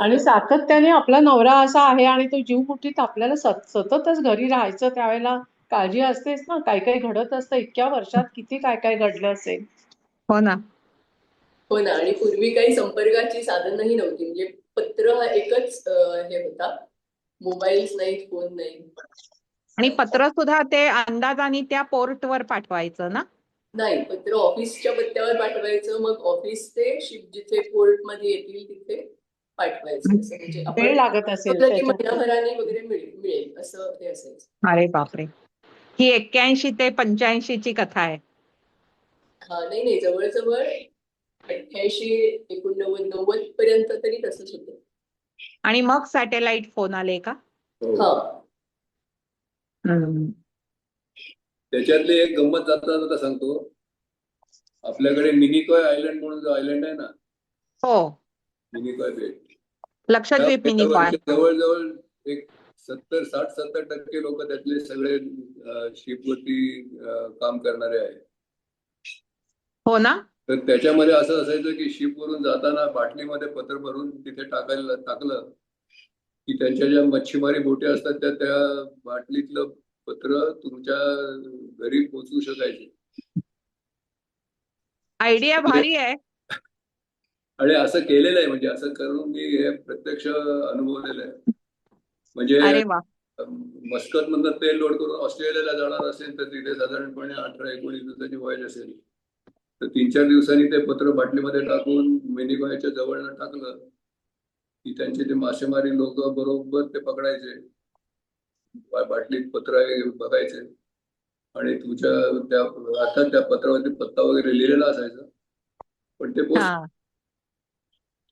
S1: आणि सातत्याने आपला नवरा असा आहे आणि तो जीव मुठीत आपल्याला सततच घरी राहायचं, त्यावेळेला काळजी असतेच ना. काय काय घडत असतं इतक्या वर्षात, किती काय काय घडलं असेल.
S2: हो ना.
S9: हो ना. आणि पूर्वी काही संपर्काची साधनही नव्हती. म्हणजे पत्र हा एकच हे होता. मोबाईल्स नाही, फोन नाही.
S2: आणि पत्र सुद्धा ते अंदाजाने त्या पोर्टवर पाठवायचं ना.
S9: नाही, पत्र ऑफिसच्या पत्त्यावर पाठवायचं. मग ऑफिस ते शिप जिथे पोर्ट मध्ये येतील तिथे पाठवायचं. असं म्हणजे
S1: वेळ
S9: आपण
S1: लागत असेल
S9: महिनाभराने वगैरे मिळेल असं ते असायचं.
S2: अरे बापरे. ही 81 ते 85 ची कथा आहे.
S9: हा नाही नाही, जवळजवळ 88, 89, 90 पर्यंत तरी तसंच होतं.
S2: आणि मग सॅटेलाइट फोन आले का?
S9: हा.
S3: त्याच्यातली एक गंमत जाता जाता सांगतो. आपल्याकडे मिनिकॉय आयलंड म्हणून जो आयलंड आहे ना,
S2: हो,
S3: मिनिकॉय बेट,
S2: लक्षद्वीप मिनिकॉय,
S3: जवळजवळ एक 60-70% लोक त्यातले सगळे शिपवरती काम करणारे आहेत.
S2: हो ना.
S3: तर त्याच्यामध्ये असं असायचं की शिपवरून जाताना बाटलीमध्ये पत्र भरून तिथे टाकलं की त्यांच्या ज्या मच्छीमारी बोटी असतात त्या बाटलीतलं पत्र तुमच्या घरी पोहोचू शकायचे.
S2: आयडिया भारी आहे.
S3: आणि असं केलेलं आहे, म्हणजे असं करून मी हे प्रत्यक्ष अनुभवलेलं आहे. म्हणजे मस्कत मधनं तेल लोड करून ऑस्ट्रेलियाला जाणार असेल तर तिथे साधारणपणे 18-19 दिवसाची वॉयज असेल तर 3-4 दिवसांनी ते पत्र बाटलीमध्ये टाकून मिनिकॉयच्या जवळनं टाकलं की त्यांचे ते मासेमारी लोक बरोबर ते पकडायचे, बाटलीत पत्र बघायचे आणि तुमच्या त्या अर्थात त्या पत्रावरती पत्ता वगैरे लिहिलेला असायचा, पण ते पोस्ट.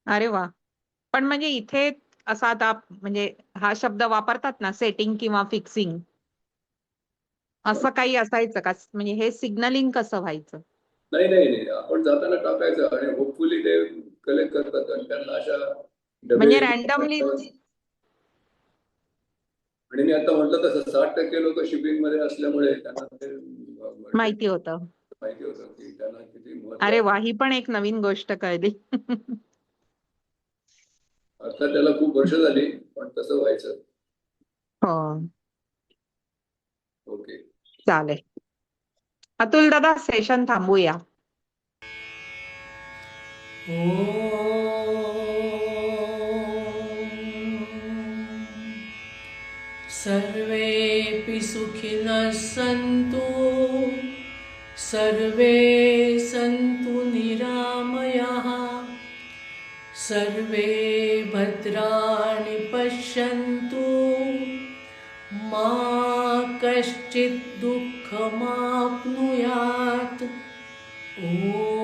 S2: अरे वा. पण म्हणजे इथे असा आता म्हणजे हा शब्द वापरतात ना, सेटिंग किंवा फिक्सिंग, असं काही असायचं का? म्हणजे हे सिग्नलिंग कसं व्हायचं?
S3: नाही नाही नाही, आपण जाताना टाकायचं आणि होपफुली ते कलेक्ट करतात आणि त्यांना अशा
S2: म्हणजे रॅन्डमली.
S3: आणि मी आता म्हटलं तसं 60% लोक शिपिंग मध्ये असल्यामुळे त्यांना ते
S2: माहिती होतं
S3: की त्यांना किती महत्त्व.
S2: अरे वा, ही पण एक नवीन गोष्ट कळली.
S3: अर्थात त्याला खूप वर्ष झाली, पण तसं व्हायचं.
S2: हो.
S3: ओके,
S2: चालेल. अतुल दादा, सेशन थांबूया.
S10: सर्वेऽपि सुखिनः सन्तु, सर्वे सन्तु निरामयाः, सर्वे भद्राणि पश्यन्तु मा कश्चित् दुःखमाप्नुयात् ॐ